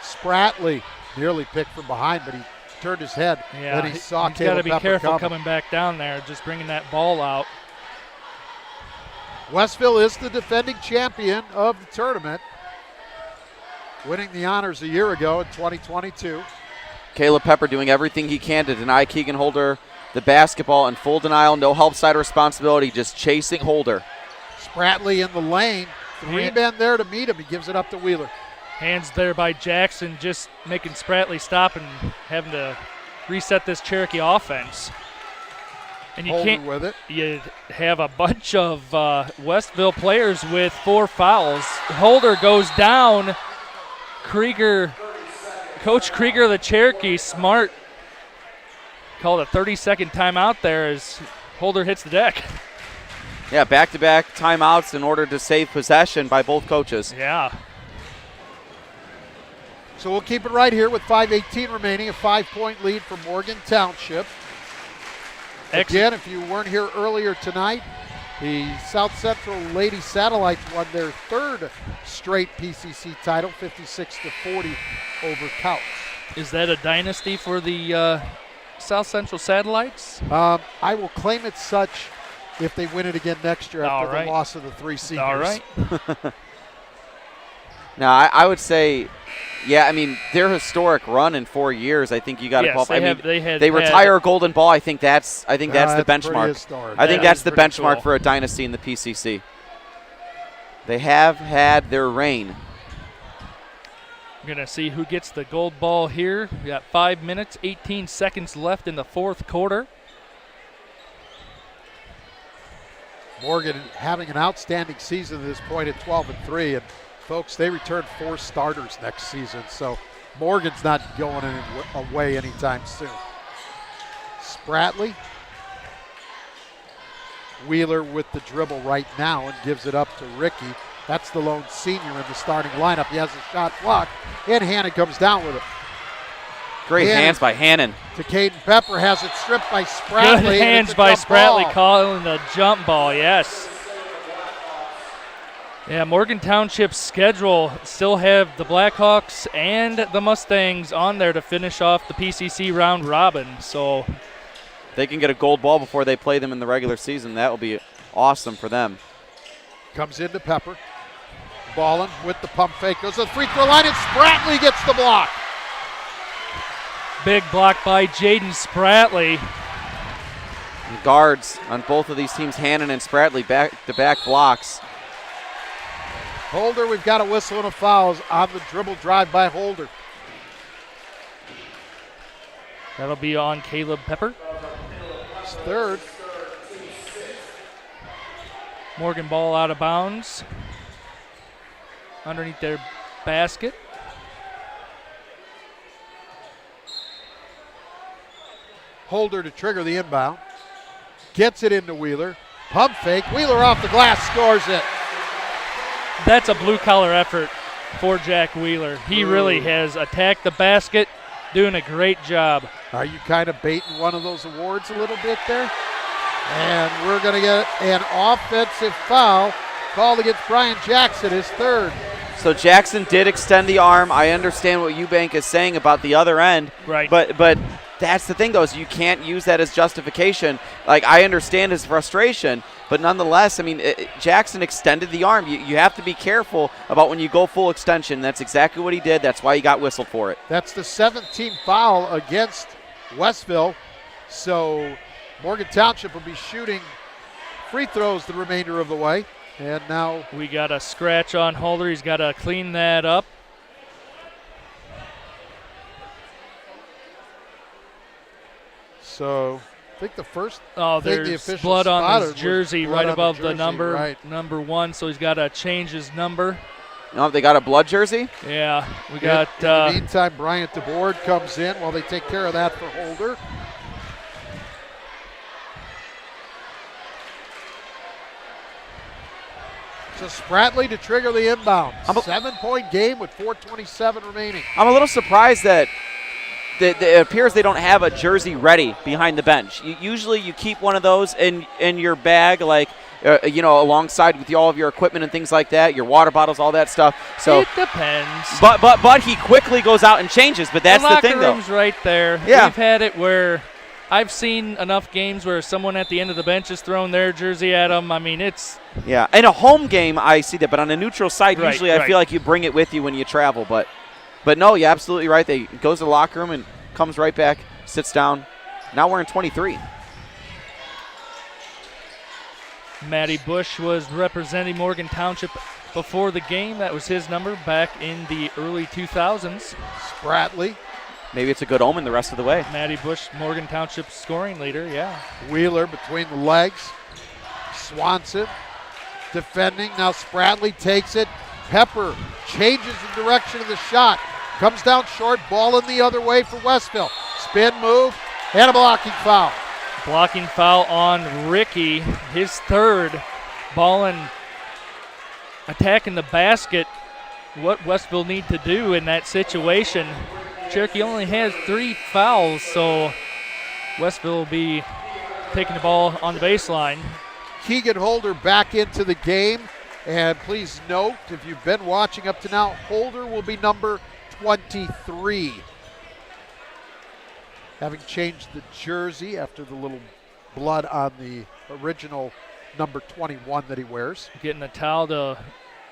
Spratley nearly picked from behind, but he turned his head. Yeah, Then he saw he's got to be Pepper careful coming. coming back down there, just bringing that ball out. Westville is the defending champion of the tournament, winning the honors a year ago in 2022. Caleb Pepper doing everything he can to deny Keegan Holder the basketball in full denial, no help side responsibility, just chasing Holder. Spratley in the lane. Three men there to meet him. He gives it up to Wheeler. Hands there by Jackson, just making Spratley stop and having to reset this Cherokee offense. And you Holder can't with it. You have a bunch of Westville players with 4 fouls. Holder goes down. Coach Krieger of the Cherokee, smart, called a 30-second timeout there as Holder hits the deck. Yeah, back-to-back timeouts in order to save possession by both coaches. Yeah. So we'll keep it right here with 5:18 remaining, a 5-point lead for Morgan Township. Again, if you weren't here earlier tonight, the South Central Lady Satellites won their 3rd straight PCC title, 56-40 over Couch. Is that a dynasty for the South Central Satellites? I will claim it such if they win it again next year after the loss of the 3 seniors. All right. Now, I would say, yeah, I mean, their historic run in 4 years, I think you got to qualify. They retire a golden ball. I think that's the benchmark. I think that's the benchmark for a dynasty in the PCC. They have had their reign. We're going to see who gets the gold ball here. We got 5 minutes, 18 seconds left in the fourth quarter. Morgan having an outstanding season at this point at 12-3, and folks, they return 4 starters next season, so Morgan's not going away anytime soon. Spratley. Wheeler with the dribble right now and gives it up to Ricky. That's the lone senior in the starting lineup. He has a shot blocked, and Hannon comes down with it. Great hands by Hannon. To Caden Pepper, has it stripped by Spratley. Good hands by Spratley calling the jump ball, yes. Yeah, Morgan Township's schedule still have the Blackhawks and the Mustangs on there to finish off the PCC round robin. So they can get a gold ball before they play them in the regular season. That will be awesome for them. Comes into Pepper. Ballin with the pump fake. Goes to the free throw line, and Spratley gets the block. Big block by Jaden Spratley. And guards on both of these teams, Hannon and Spratley, back-to-back blocks. Holder, we've got a whistle and a foul on the dribble drive by Holder. That'll be on Caleb Pepper. His third. Morgan ball out of bounds. Underneath their basket. Holder to trigger the inbound. Gets it into Wheeler. Pump fake. Wheeler off the glass, scores it. That's a blue-collar effort for Jack Wheeler. He really has attacked the basket, doing a great job. Are you kind of baiting one of those awards a little bit there? And we're going to get an offensive foul called against Brian Jackson, his third. So Jackson did extend the arm. I understand what Eubank is saying about the other end. Right. But that's the thing, though, is you can't use that as justification. Like, I understand his frustration, but nonetheless, I mean, Jackson extended the arm. You have to be careful about when you go full extension. That's exactly what he did. That's why he got whistled for it. That's the 17th foul against Westville. So Morgan Township will be shooting free throws the remainder of the way. And now we got a scratch on Holder. He's got to clean that up. So I think the first. There's blood on his jersey right above the number, right. Number 1. So he's got to change his number. No, they got a blood jersey? Yeah, we got. In the meantime, Bryant DeBoard comes in while they take care of that for Holder. So Spratley to trigger the inbound. 7-point game with 4:27 remaining. I'm a little surprised that it appears they don't have a jersey ready behind the bench. Usually you keep one of those in your bag, like, alongside with all of your equipment and things like that, your water bottles, all that stuff. So it depends. But he quickly goes out and changes. But that's the thing, though. The locker room's right there. Yeah. We've had it where I've seen enough games where someone at the end of the bench has thrown their jersey at them. I mean, it's. Yeah, in a home game, I see that. But on a neutral site, right, usually I feel like you bring it with you when you travel. But no, you're absolutely right. They goes to the locker room and comes right back, sits down. Now we're in 23. Matty Bush was representing Morgan Township before the game. That was his number back in the early 2000s. Spratley. Maybe it's a good omen the rest of the way. Matty Bush, Morgan Township's scoring leader, yeah. Wheeler between the legs. Swanson defending. Now Spratley takes it. Pepper changes the direction of the shot. Comes down short. Ball in the other way for Westville. Spin move and a blocking foul. Blocking foul on Ricky, his third. Ballin attacking the basket. What Westville need to do in that situation. Cherokee only has 3 fouls, so Westville will be taking the ball on the baseline. Keegan Holder back into the game. And please note, if you've been watching up to now, Holder will be number 23. Having changed the jersey after the little blood on the original number 21 that he wears. Getting a towel to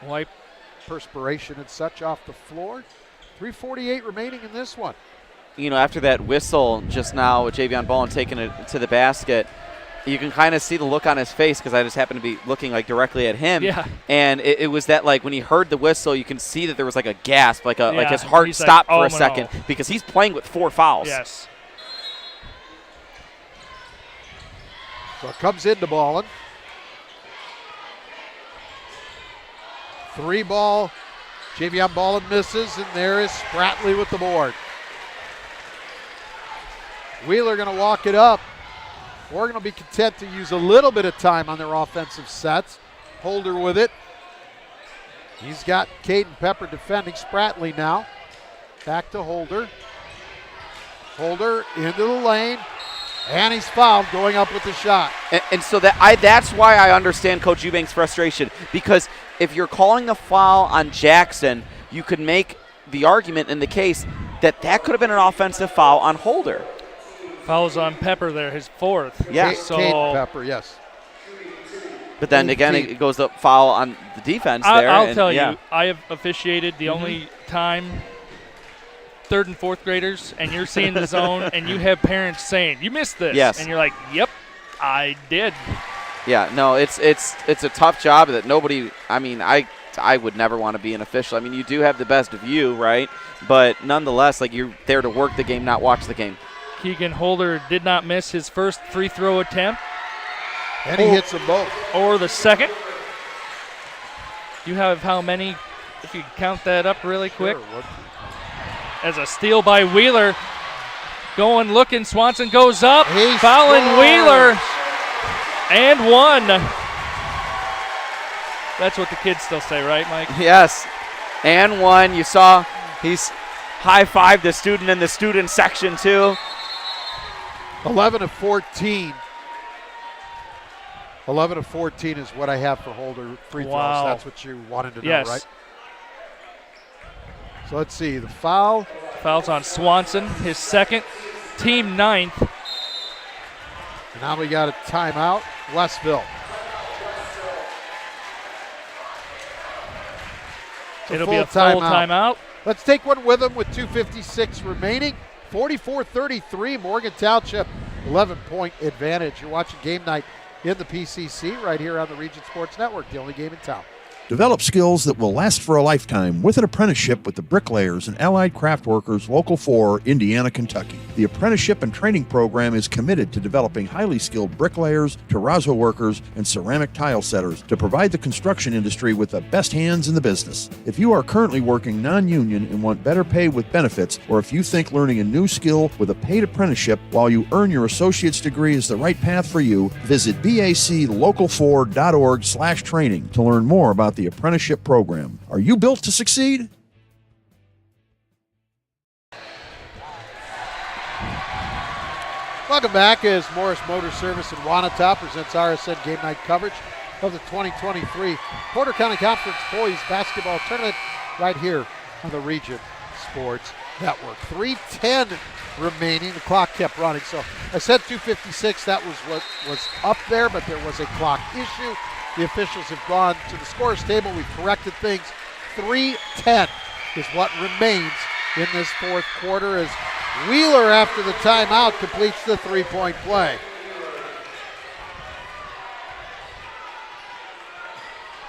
wipe perspiration and such off the floor. 3:48 remaining in this one. After that whistle just now with Javion Ballin taking it to the basket, you can kind of see the look on his face because I just happened to be looking like directly at him. Yeah. And it was that, like, when he heard the whistle, you can see that there was like a gasp, like his heart He's stopped like, for oh, a second because he's playing with 4 fouls. Yes. So it comes into Ballin. 3 ball. Javion Ballin misses, and there is Spratley with the board. Wheeler going to walk it up. Oregon will be content to use a little bit of time on their offensive sets. Holder with it. He's got Caden Pepper defending. Spratley now. Back to Holder. Holder into the lane. And he's fouled going up with the shot. And so that's why I understand Coach Eubanks' frustration, because if you're calling a foul on Jackson, you could make the argument in the case that could have been an offensive foul on Holder. Fouls on Pepper there, his 4th. Yeah. Caden Pepper, yes. But then again, it goes up foul on the defense there. I'll tell you, I have officiated the only time 3rd and 4th graders, and you're seeing the zone, and you have parents saying, "You missed this," yes. And you're like, "Yep, I did." Yeah, no, it's a tough job that nobody. I mean, I would never want to be an official. I mean, you do have the best view, right? But nonetheless, like, you're there to work the game, not watch the game. Keegan Holder did not miss his first free throw attempt, and he hits them both, or the second. You have how many? If you count that up really quick. Sure. As a steal by Wheeler. Going, looking, Swanson goes up. He fouling scores. Wheeler. And 1. That's what the kids still say, right, Mike? Yes. And 1. You saw he's high-fived the student in the student section, too. 11 of 14. 11 of 14 is what I have for Holder free throws. Wow. That's what you wanted to know, yes. Right? So let's see, the foul. Foul's on Swanson, his 2nd, team 9th. And now we got a timeout, Westville. It'll be a full timeout. Let's take one with them with 2:56 remaining. 44-33, Morgan Township, 11-point advantage. You're watching Game Night in the PCC right here on the Region Sports Network, the only game in town. Develop skills that will last for a lifetime with an apprenticeship with the Bricklayers and Allied Craft Workers Local 4, Indiana, Kentucky. The apprenticeship and training program is committed to developing highly skilled bricklayers, terrazzo workers, and ceramic tile setters to provide the construction industry with the best hands in the business. If you are currently working non-union and want better pay with benefits, or if you think learning a new skill with a paid apprenticeship while you earn your associate's degree is the right path for you, visit baclocal4.org/training to learn more about the apprenticeship program. Are you built to succeed? Welcome back as Morris Motor Service in Wanata presents RSN Game Night coverage of the 2023 Porter County Conference Boys Basketball Tournament right here on the Region Sports Network. 3:10 remaining. The clock kept running. So I said 2:56. That was what was up there, but there was a clock issue. The officials have gone to the scores table. We've corrected things. 3:10 is what remains in this 4th quarter as Wheeler, after the timeout, completes the 3-point play.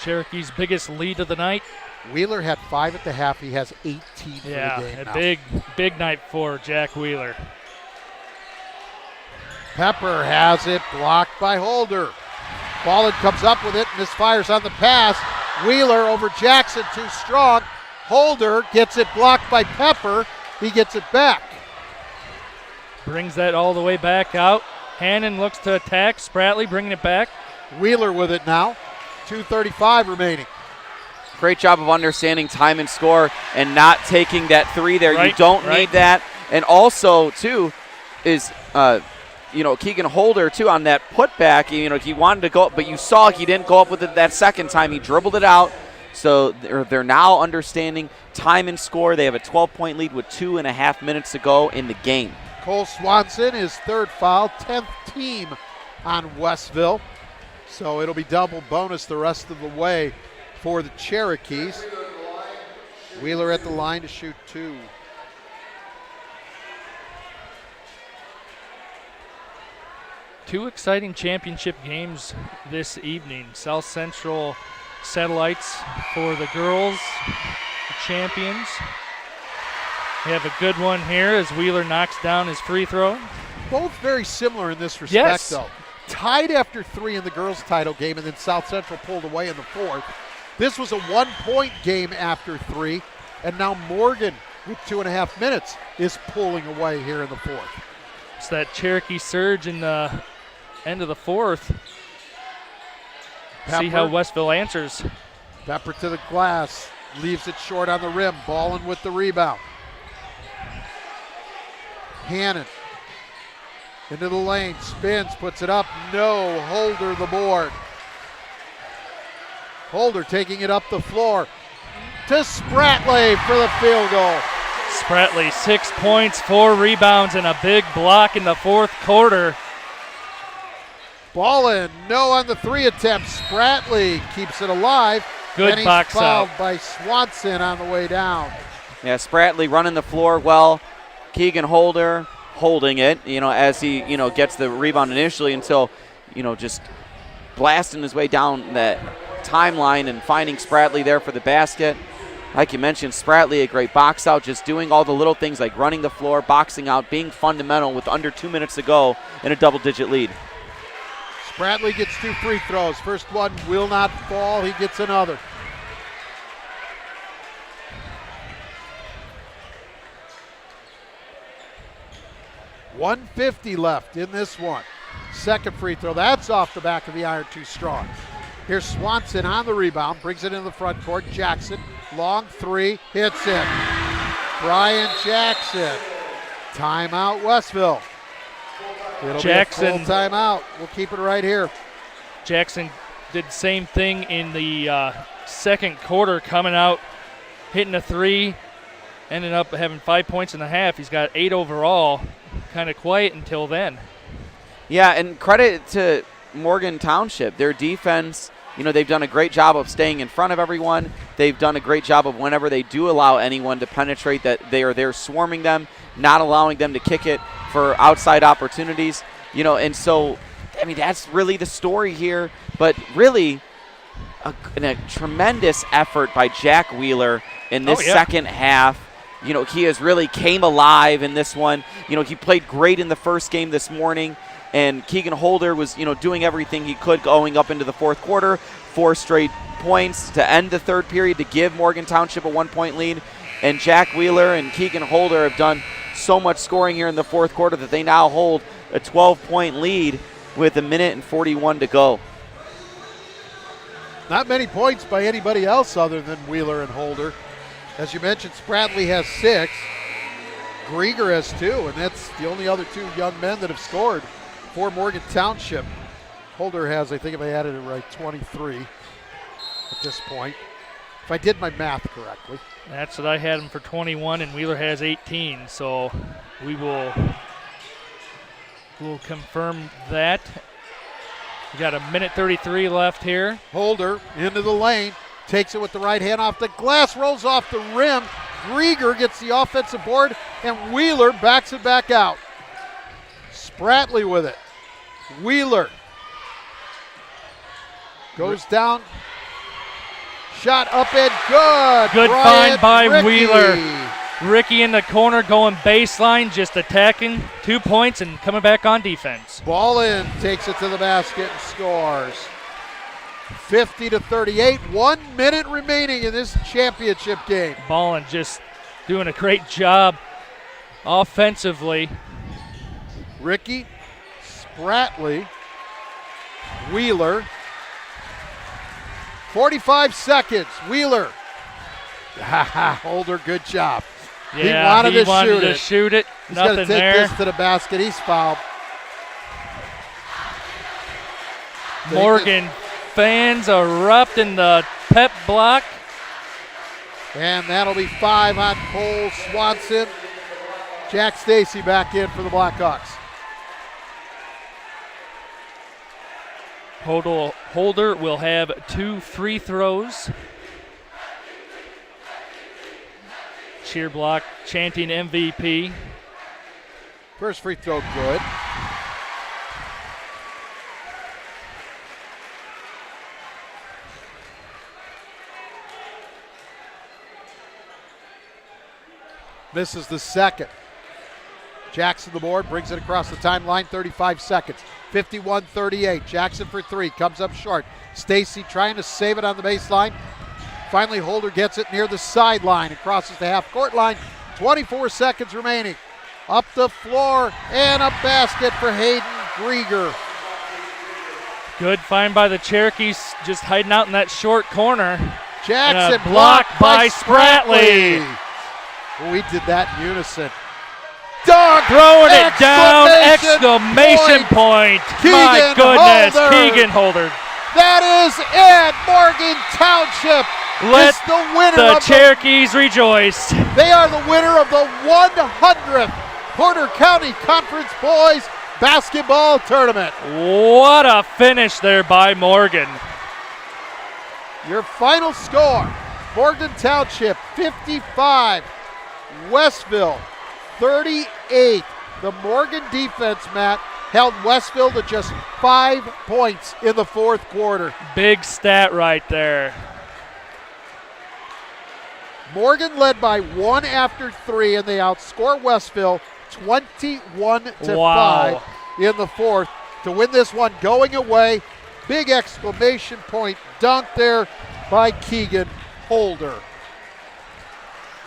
Cherokee's biggest lead of the night. Wheeler had 5 at the half. He has 18 for the game now. Big night for Jack Wheeler. Pepper has it blocked by Holder. Ballin comes up with it and misfires on the pass. Wheeler over Jackson, too strong. Holder gets it blocked by Pepper. He gets it back. Brings that all the way back out. Hannon looks to attack. Spratley bringing it back. Wheeler with it now. 2:35 remaining. Great job of understanding time and score and not taking that 3 there. Right, you don't need that. And also, too, is Keegan Holder, too, on that putback. He wanted to go up, but you saw he didn't go up with it that second time. He dribbled it out. So they're now understanding time and score. They have a 12-point lead with 2.5 minutes to go in the game. Cole Swanson, his 3rd foul, 10th team on Westville. So it'll be double bonus the rest of the way for the Cherokees. Wheeler at the line to shoot 2. Two exciting championship games this evening. South Central Satellites for the girls, the champions. We have a good one here as Wheeler knocks down his free throw. Both very similar in this respect, Yes. though. Tied after 3 in the girls' title game, and then South Central pulled away in the 4th. This was a 1-point game after 3, and now Morgan, with 2.5 minutes, is pulling away here in the 4th. It's that Cherokee surge in the end of the 4th. See how Westville answers. Pepper to the glass, leaves it short on the rim. Ballin with the rebound. Hannon into the lane, spins, puts it up. No, Holder the board. Holder taking it up the floor to Spratley for the field goal. Spratley, 6 points, 4 rebounds, and a big block in the 4th quarter. Ballin, no on the 3 attempt. Spratley keeps it alive. Good and box he's fouled out by Swanson on the way down. Yeah, Spratley running the floor well. Keegan Holder holding it, as he, gets the rebound initially until, just blasting his way down that timeline and finding Spratley there for the basket. Like you mentioned, Spratley, a great box out, just doing all the little things like running the floor, boxing out, being fundamental with under 2 minutes to go in a double-digit lead. Spratley gets 2 free throws. First one will not fall. He gets another. $150 left in this one. Second free throw. That's off the back of the iron, too strong. Here's Swanson on the rebound. Brings it into the front court. Jackson, long 3, hits it. Brian Jackson. Timeout, Westville. It'll Jackson, be a full timeout. We'll keep it right here. Jackson did the same thing in the second quarter, coming out, hitting a 3, ended up having 5 points in the half. He's got 8 overall. Kind of quiet until then. Yeah, and credit to Morgan Township. Their defense, they've done a great job of staying in front of everyone. They've done a great job of whenever they do allow anyone to penetrate, that they are there swarming them, not allowing them to kick it for outside opportunities. And so, that's really the story here. But really, a tremendous effort by Jack Wheeler in this second half. He has really came alive in this one. He played great in the first game this morning, and Keegan Holder was, doing everything he could going up into the 4th quarter. 4 straight points to end the 3rd period to give Morgan Township a 1-point lead. And Jack Wheeler and Keegan Holder have done so much scoring here in the 4th quarter that they now hold a 12-point lead with 1:41 to go. Not many points by anybody else other than Wheeler and Holder. As you mentioned, Spratley has 6. Grieger has 2, and that's the only other 2 young men that have scored for Morgan Township. Holder has, I think if I added it right, 23 at this point, if I did my math correctly. That's what I had him for 21, and Wheeler has 18, so we'll confirm that. We got 1:33 left here. Holder into the lane, takes it with the right hand off the glass, rolls off the rim. Grieger gets the offensive board, and Wheeler backs it back out. Spratley with it. Wheeler goes down. Shot up and good. Good Brian find by Ricky. Wheeler. Ricky in the corner going baseline, just attacking. 2 points and coming back on defense. Ballin takes it to the basket and scores. 50-38, 1 minute remaining in this championship game. Ballin just doing a great job offensively. Ricky, Spratley, Wheeler. 45 seconds, Wheeler. Holder, good job. Yeah, he wanted to shoot it. He's Nothing going to take there. this to the basket. He's fouled. Morgan fans erupt in the pep block. And that'll be 5 on Cole Swanson. Jack Stacy back in for the Blackhawks. Holder will have 2 free throws. Cheer block chanting MVP. First free throw good. Misses the second. Jackson the board, brings it across the timeline, 35 seconds. 51-38, Jackson for 3, comes up short. Stacy trying to save it on the baseline. Finally, Holder gets it near the sideline and crosses the half-court line. 24 seconds remaining. Up the floor and a basket for Hayden Grieger. Good find by the Cherokees, just hiding out in that short corner. Jackson blocked by Spratley. We did that in unison. Dunk! Throwing it down, exclamation point. My goodness, Keegan Holder. That is it, Morgan Township. Let the winner the of Cherokees rejoice. They are the winner of the 100th Porter County Conference Boys Basketball Tournament. What a finish there by Morgan. Your final score, Morgan Township 55, Westville 38. The Morgan defense, Matt, held Westville to just 5 points in the fourth quarter. Big stat right there. Morgan led by 1 after 3, and they outscore Westville 21-5 in the fourth to win this one going away. Big exclamation point dunk there by Keegan Holder.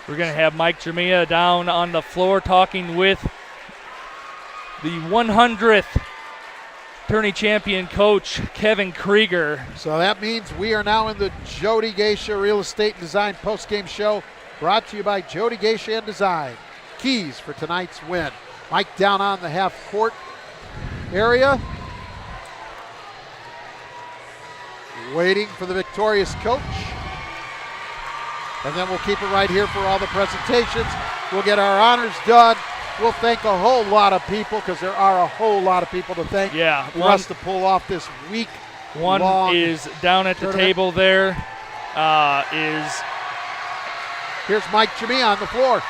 We're going to have Mike Jermia down on the floor talking with the 100th tourney champion coach, Kevin Krieger. So that means we are now in the Jody Geisha Real Estate and Design postgame show, brought to you by Jody Geisha and Design. Keys for tonight's win. Mike down on the half-court area, waiting for the victorious coach. And then we'll keep it right here for all the presentations. We'll get our honors done. We'll thank a whole lot of people, because there are a whole lot of people to thank for us to pull off this week. One is down at the table there. Here's Mike Jermia on the floor.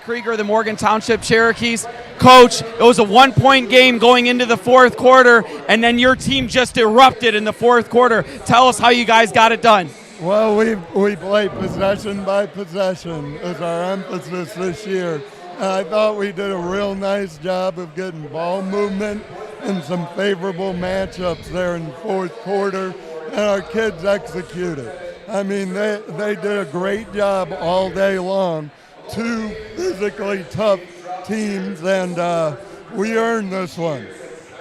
Krieger, the Morgan Township Cherokees. Coach, it was a 1-point game going into the fourth quarter, and then your team just erupted in the fourth quarter. Tell us how you guys got it done. Well, we play possession by possession as our emphasis this year. And I thought we did a real nice job of getting ball movement and some favorable matchups there in the fourth quarter, and our kids executed. I mean, they did a great job all day long. 2 physically tough teams, and we earned this one.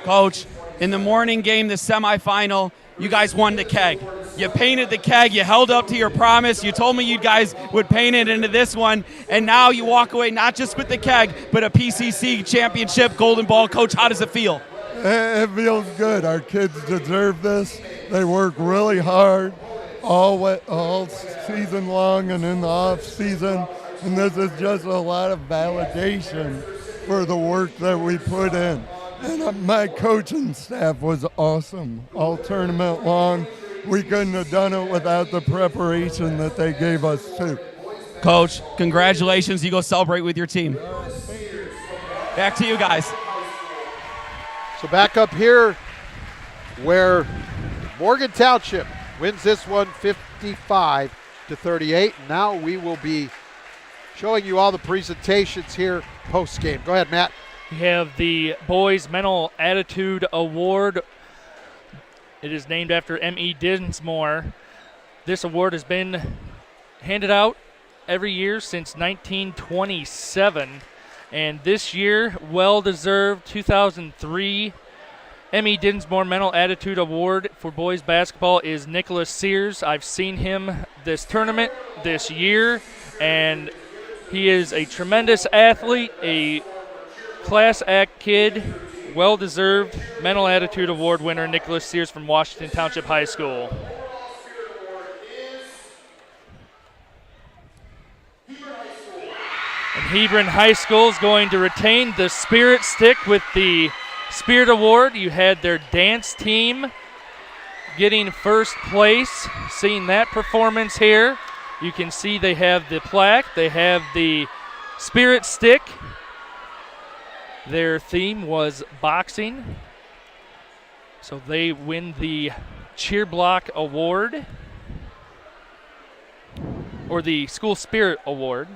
Coach, in the morning game, the semifinal, you guys won the keg. You painted the keg, you held up to your promise, you told me you guys would paint it into this one, and now you walk away not just with the keg, but a PCC championship golden ball. Coach, how does it feel? It feels good. Our kids deserve this. They work really hard all season long and in the off season. And this is just a lot of validation for the work that we put in. And my coaching staff was awesome all tournament long. We couldn't have done it without the preparation that they gave us too. Coach, congratulations. You go celebrate with your team. Back to you guys. So back up here where Morgan Township wins this one 55-38. Now we will be showing you all the presentations here post-game. Go ahead, Matt. We have the Boys Mental Attitude Award. It is named after M.E. Dinsmore. This award has been handed out every year since 1927. And this year, well-deserved 2003 M.E. Dinsmore Mental Attitude Award for boys basketball is Nicholas Sears. I've seen him this tournament this year, and he is a tremendous athlete, a class act kid, well-deserved Mental Attitude Award winner, Nicholas Sears from Washington Township High School. And Hebron High School is going to retain the Spirit Stick with the Spirit Award. You had their dance team getting first place. Seeing that performance here. You can see they have the plaque. They have the Spirit Stick. Their theme was boxing. So they win the Cheer Block Award, or the School Spirit Award.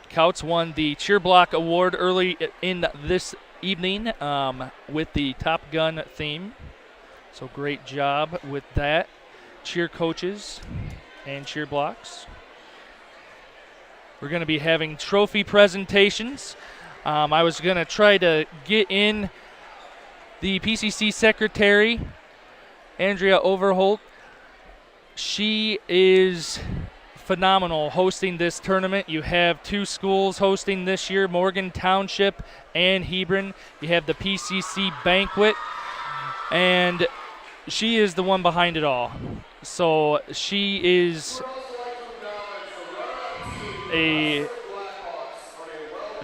Couts won the Cheer Block Award early in this evening with the Top Gun theme. So great job with that. Cheer coaches and cheer blocks. We're going to be having trophy presentations. I was going to try to get in the PCC secretary, Andrea Overholt. She is phenomenal hosting this tournament. You have two schools hosting this year, Morgan Township and Hebron. You have the PCC banquet, and she is the one behind it all. So she is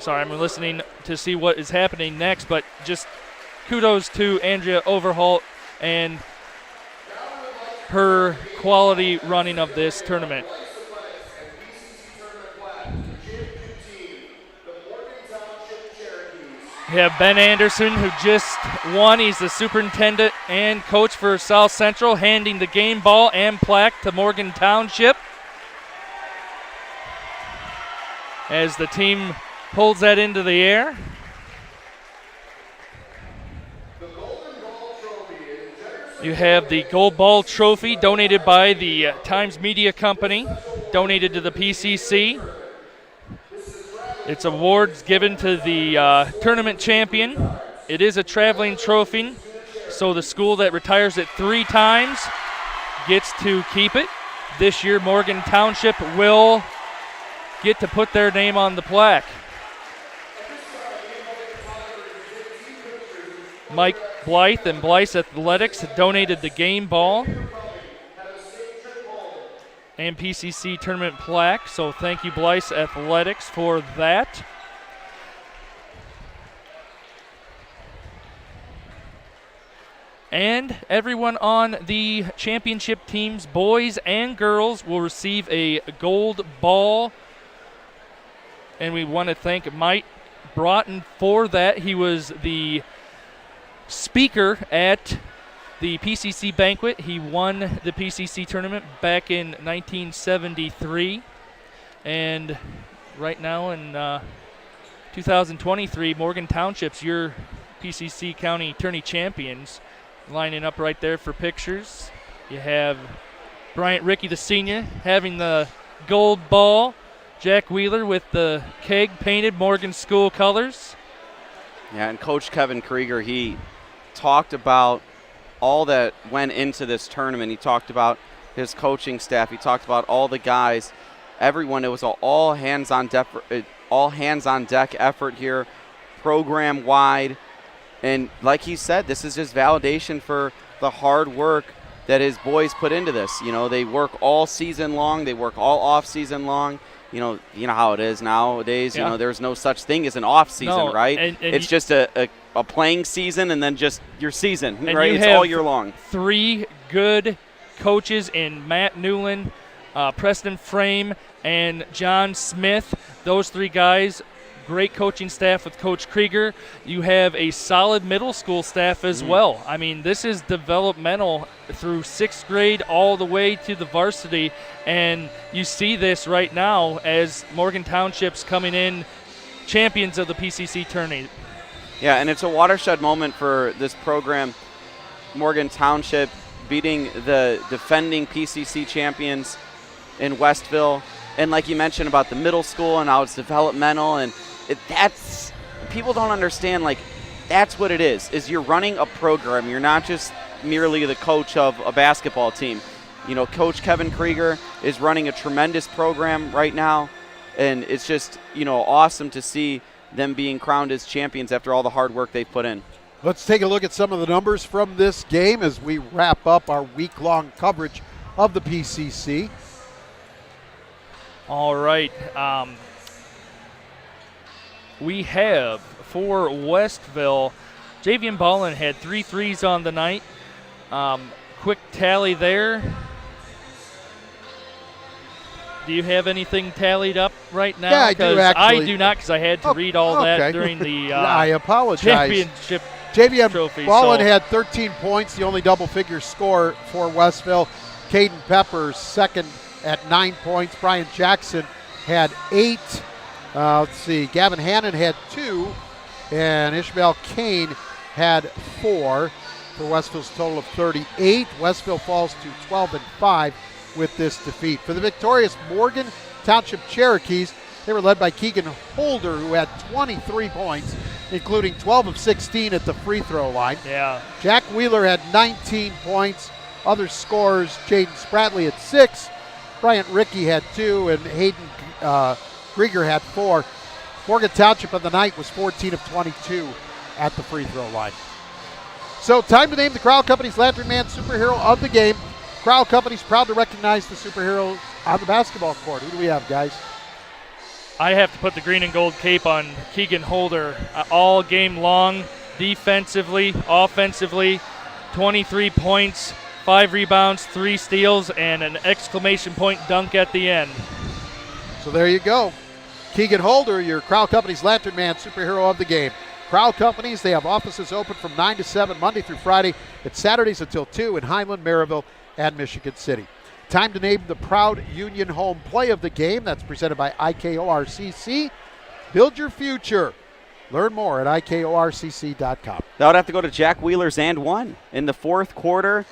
sorry, I'm listening to see what is happening next, but just kudos to Andrea Overholt and her quality running of this tournament. We have Ben Anderson, who just won. He's the superintendent and coach for South Central, handing the game ball and plaque to Morgan Township as the team pulls that into the air. You have the Gold Ball Trophy donated by the Times Media Company, donated to the PCC. It's awards given to the tournament champion. It is a traveling trophy, so the school that retires it 3 times gets to keep it. This year, Morgan Township will get to put their name on the plaque. Mike Blythe and Blythe Athletics donated the game ball and PCC tournament plaque, so thank you, Blythe Athletics, for that. And everyone on the championship teams, boys and girls, will receive a gold ball. And we want to thank Mike Broughton for that. He was the speaker at the PCC banquet. He won the PCC tournament back in 1973. And right now in 2023, Morgan Township's your PCC County Tourney champions, lining up right there for pictures. You have Bryant Rickey, the senior, having the gold ball. Jack Wheeler with the keg painted Morgan School colors. Yeah, and Coach Kevin Krieger, he talked about all that went into this tournament. He talked about his coaching staff. He talked about all the guys, everyone. It was an all hands on deck effort here, program wide. And like he said, this is just validation for the hard work that his boys put into this. You know, they work all season long. They work all off season long. You know how it is nowadays. Yeah. You know, there's no such thing as an off season, right? And it's just a playing season and then just your season, and right? It's all year long. 3 good coaches in Matt Newland, Preston Frame, and John Smith. Those 3 guys, great coaching staff with Coach Krieger. You have a solid middle school staff as well. I mean, this is developmental through 6th grade all the way to the varsity, and you see this right now as Morgan Township's coming in champions of the PCC tourney. Yeah, and it's a watershed moment for this program. Morgan Township beating the defending PCC champions in Westville. And like you mentioned about the middle school and how it's developmental, and that's, people don't understand, like, that's what it is you're running a program. You're not just merely the coach of a basketball team. You know, Coach Kevin Krieger is running a tremendous program right now, and it's just, awesome to see them being crowned as champions after all the hard work they've put in. Let's take a look at some of the numbers from this game as we wrap up our week-long coverage of the PCC. All right. We have for Westville, Javian Ballin had 3 threes on the night. Quick tally there. Do you have anything tallied up right now? Yeah, I do actually. I do not, because I had to read all that during the I apologize. championship Javian trophy. Ballin had 13 points, the only double-figure score for Westville. Caden Peppers second at 9 points. Brian Jackson had 8. Let's see, Gavin Hannon had 2. and Ishmael Kane had 4 for Westville's total of 38. Westville falls to 12-5 with this defeat. For the victorious Morgan Township Cherokees, they were led by Keegan Holder, who had 23 points, including 12 of 16 at the free throw line. Yeah. Jack Wheeler had 19 points. Other scorers, Jaden Spratley had 6, Bryant Rickey had 2, and Hayden Grieger had 4. Morgan Township of the night was 14 of 22 at the free throw line. So time to name the Crowell Company's Lantern Man superhero of the game. Crowell Company's proud to recognize the superheroes on the basketball court. Who do we have, guys? I have to put the green and gold cape on Keegan Holder all game long, defensively, offensively, 23 points, 5 rebounds, 3 steals, and an exclamation point dunk at the end. So there you go. Keegan Holder, your Crowell Company's Lantern Man superhero of the game. Crowell Companies, they have offices open from 9 to 7 Monday through Friday, and Saturdays until 2 in Highland, Maryville, and Michigan City. Time to name the proud Union home play of the game. That's presented by IKORCC. Build your future. Learn more at IKORCC.com. That would have to go to Jack Wheeler's and one. In the fourth quarter,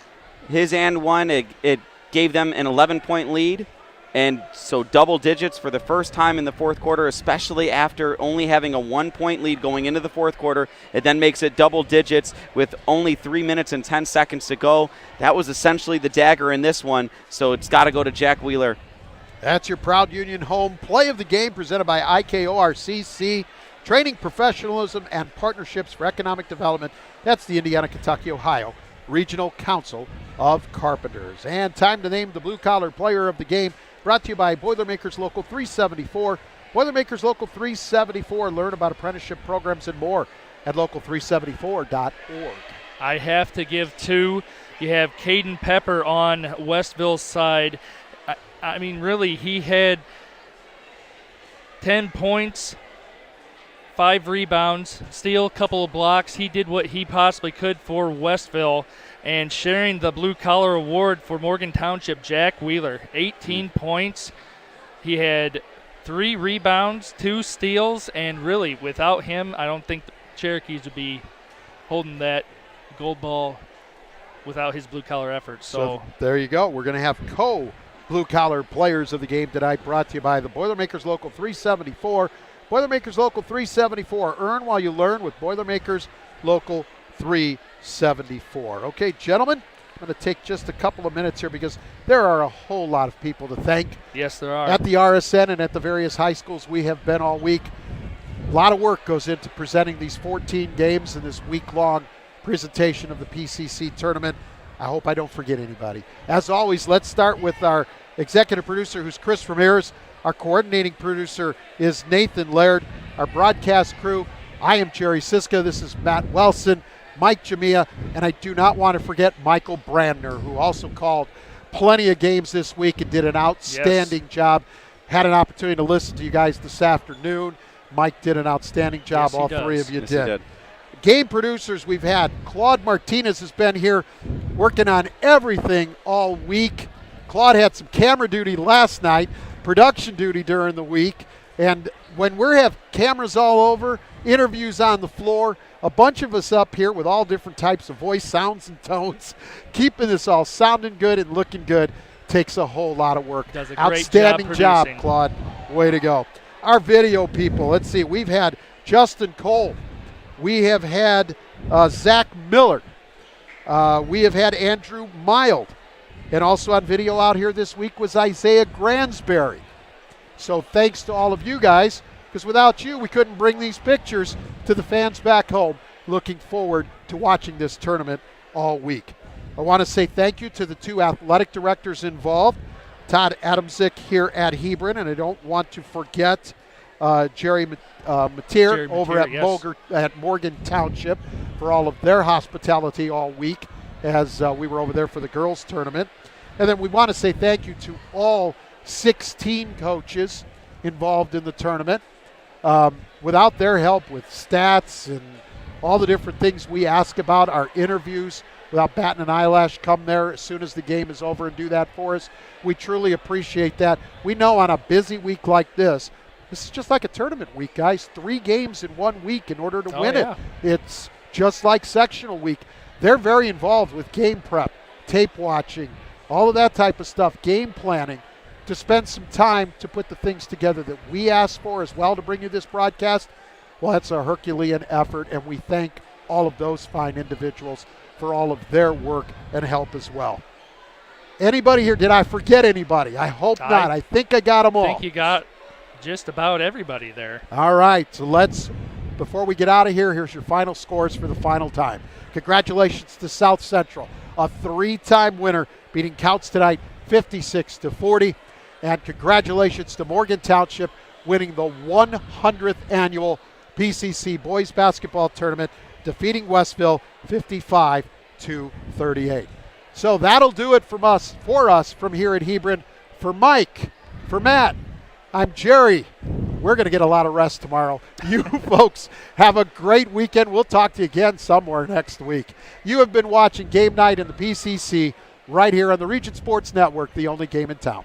his and one, it gave them an 11-point lead. And so double digits for the first time in the fourth quarter, especially after only having a 1-point lead going into the fourth quarter. It then makes it double digits with only 3 minutes and 10 seconds to go. That was essentially the dagger in this one, so it's got to go to Jack Wheeler. That's your proud Union home play of the game presented by IKORCC. Training, professionalism, and partnerships for economic development. That's the Indiana, Kentucky, Ohio Regional Council of Carpenters. And time to name the blue-collar player of the game. Brought to you by Boilermakers Local 374. Boilermakers Local 374. Learn about apprenticeship programs and more at local374.org. I have to give 2. You have Caden Pepper on Westville's side. I mean, really, he had 10 points, 5 rebounds, steal, a couple of blocks. He did what he possibly could for Westville. And sharing the Blue Collar Award for Morgan Township, Jack Wheeler, 18 points. He had 3 rebounds, 2 steals, and really, without him, I don't think the Cherokees would be holding that gold ball without his blue collar efforts. So there you go. We're going to have blue collar players of the game tonight, brought to you by the Boilermakers Local 374. Boilermakers Local 374. Earn while you learn with Boilermakers Local 374. Okay, gentlemen, I'm going to take just a couple of minutes here because there are a whole lot of people to thank. Yes, there are. At the RSN and at the various high schools we have been all week. A lot of work goes into presenting these 14 games in this week-long presentation of the PCC tournament. I hope I don't forget anybody. As always, let's start with our executive producer, who's Chris Ramirez. Our coordinating producer is Nathan Laird. Our broadcast crew, I am Jerry Siska. This is Matt Welson, Mike Jamia, and I do not want to forget Michael Brandner, who also called plenty of games this week and did an outstanding job. Had an opportunity to listen to you guys this afternoon. Mike did an outstanding job. Yes, all three of you Yes, did. Game producers we've had. Claude Martinez has been here working on everything all week. Claude had some camera duty last night, production duty during the week, and when we have cameras all over, interviews on the floor, a bunch of us up here with all different types of voice sounds and tones, keeping this all sounding good and looking good takes a whole lot of work. Does a great outstanding job, producing. Claude. Way to go. Our video people, let's see, we've had Justin Cole. We have had Zach Miller. We have had Andrew Mild. And also on video out here this week was Isaiah Gransberry. So thanks to all of you guys, because without you, we couldn't bring these pictures to the fans back home. Looking forward to watching this tournament all week. I want to say thank you to the 2 athletic directors involved, Todd Adamczyk here at Hebron, and I don't want to forget Jerry Mateer over at Morgan Township for all of their hospitality all week as we were over there for the girls tournament. And then we want to say thank you to all 16 coaches involved in the tournament. Without their help with stats and all the different things we ask about, our interviews, without batting an eyelash, come there as soon as the game is over and do that for us. We truly appreciate that. We know on a busy week like this, This is just like a tournament week, guys. 3 games in 1 week in order to win yeah. it. It's just like sectional week. They're very involved with game prep, tape watching, all of that type of stuff, game planning, to spend some time to put the things together that we asked for as well to bring you this broadcast. Well, that's a Herculean effort, and we thank all of those fine individuals for all of their work and help as well. Anybody here, did I forget anybody? I hope not. I think I got them all. I think you got just about everybody there. All right, so before we get out of here, here's your final scores for the final time. Congratulations to South Central, a 3-time winner, beating Couts tonight 56-40. And congratulations to Morgan Township, winning the 100th annual PCC Boys Basketball Tournament, defeating Westville 55-38. So that'll do it for us from here at Hebron. For Mike, for Matt, I'm Jerry. We're going to get a lot of rest tomorrow. You folks have a great weekend. We'll talk to you again somewhere next week. You have been watching Game Night in the PCC right here on the Region Sports Network, the only game in town.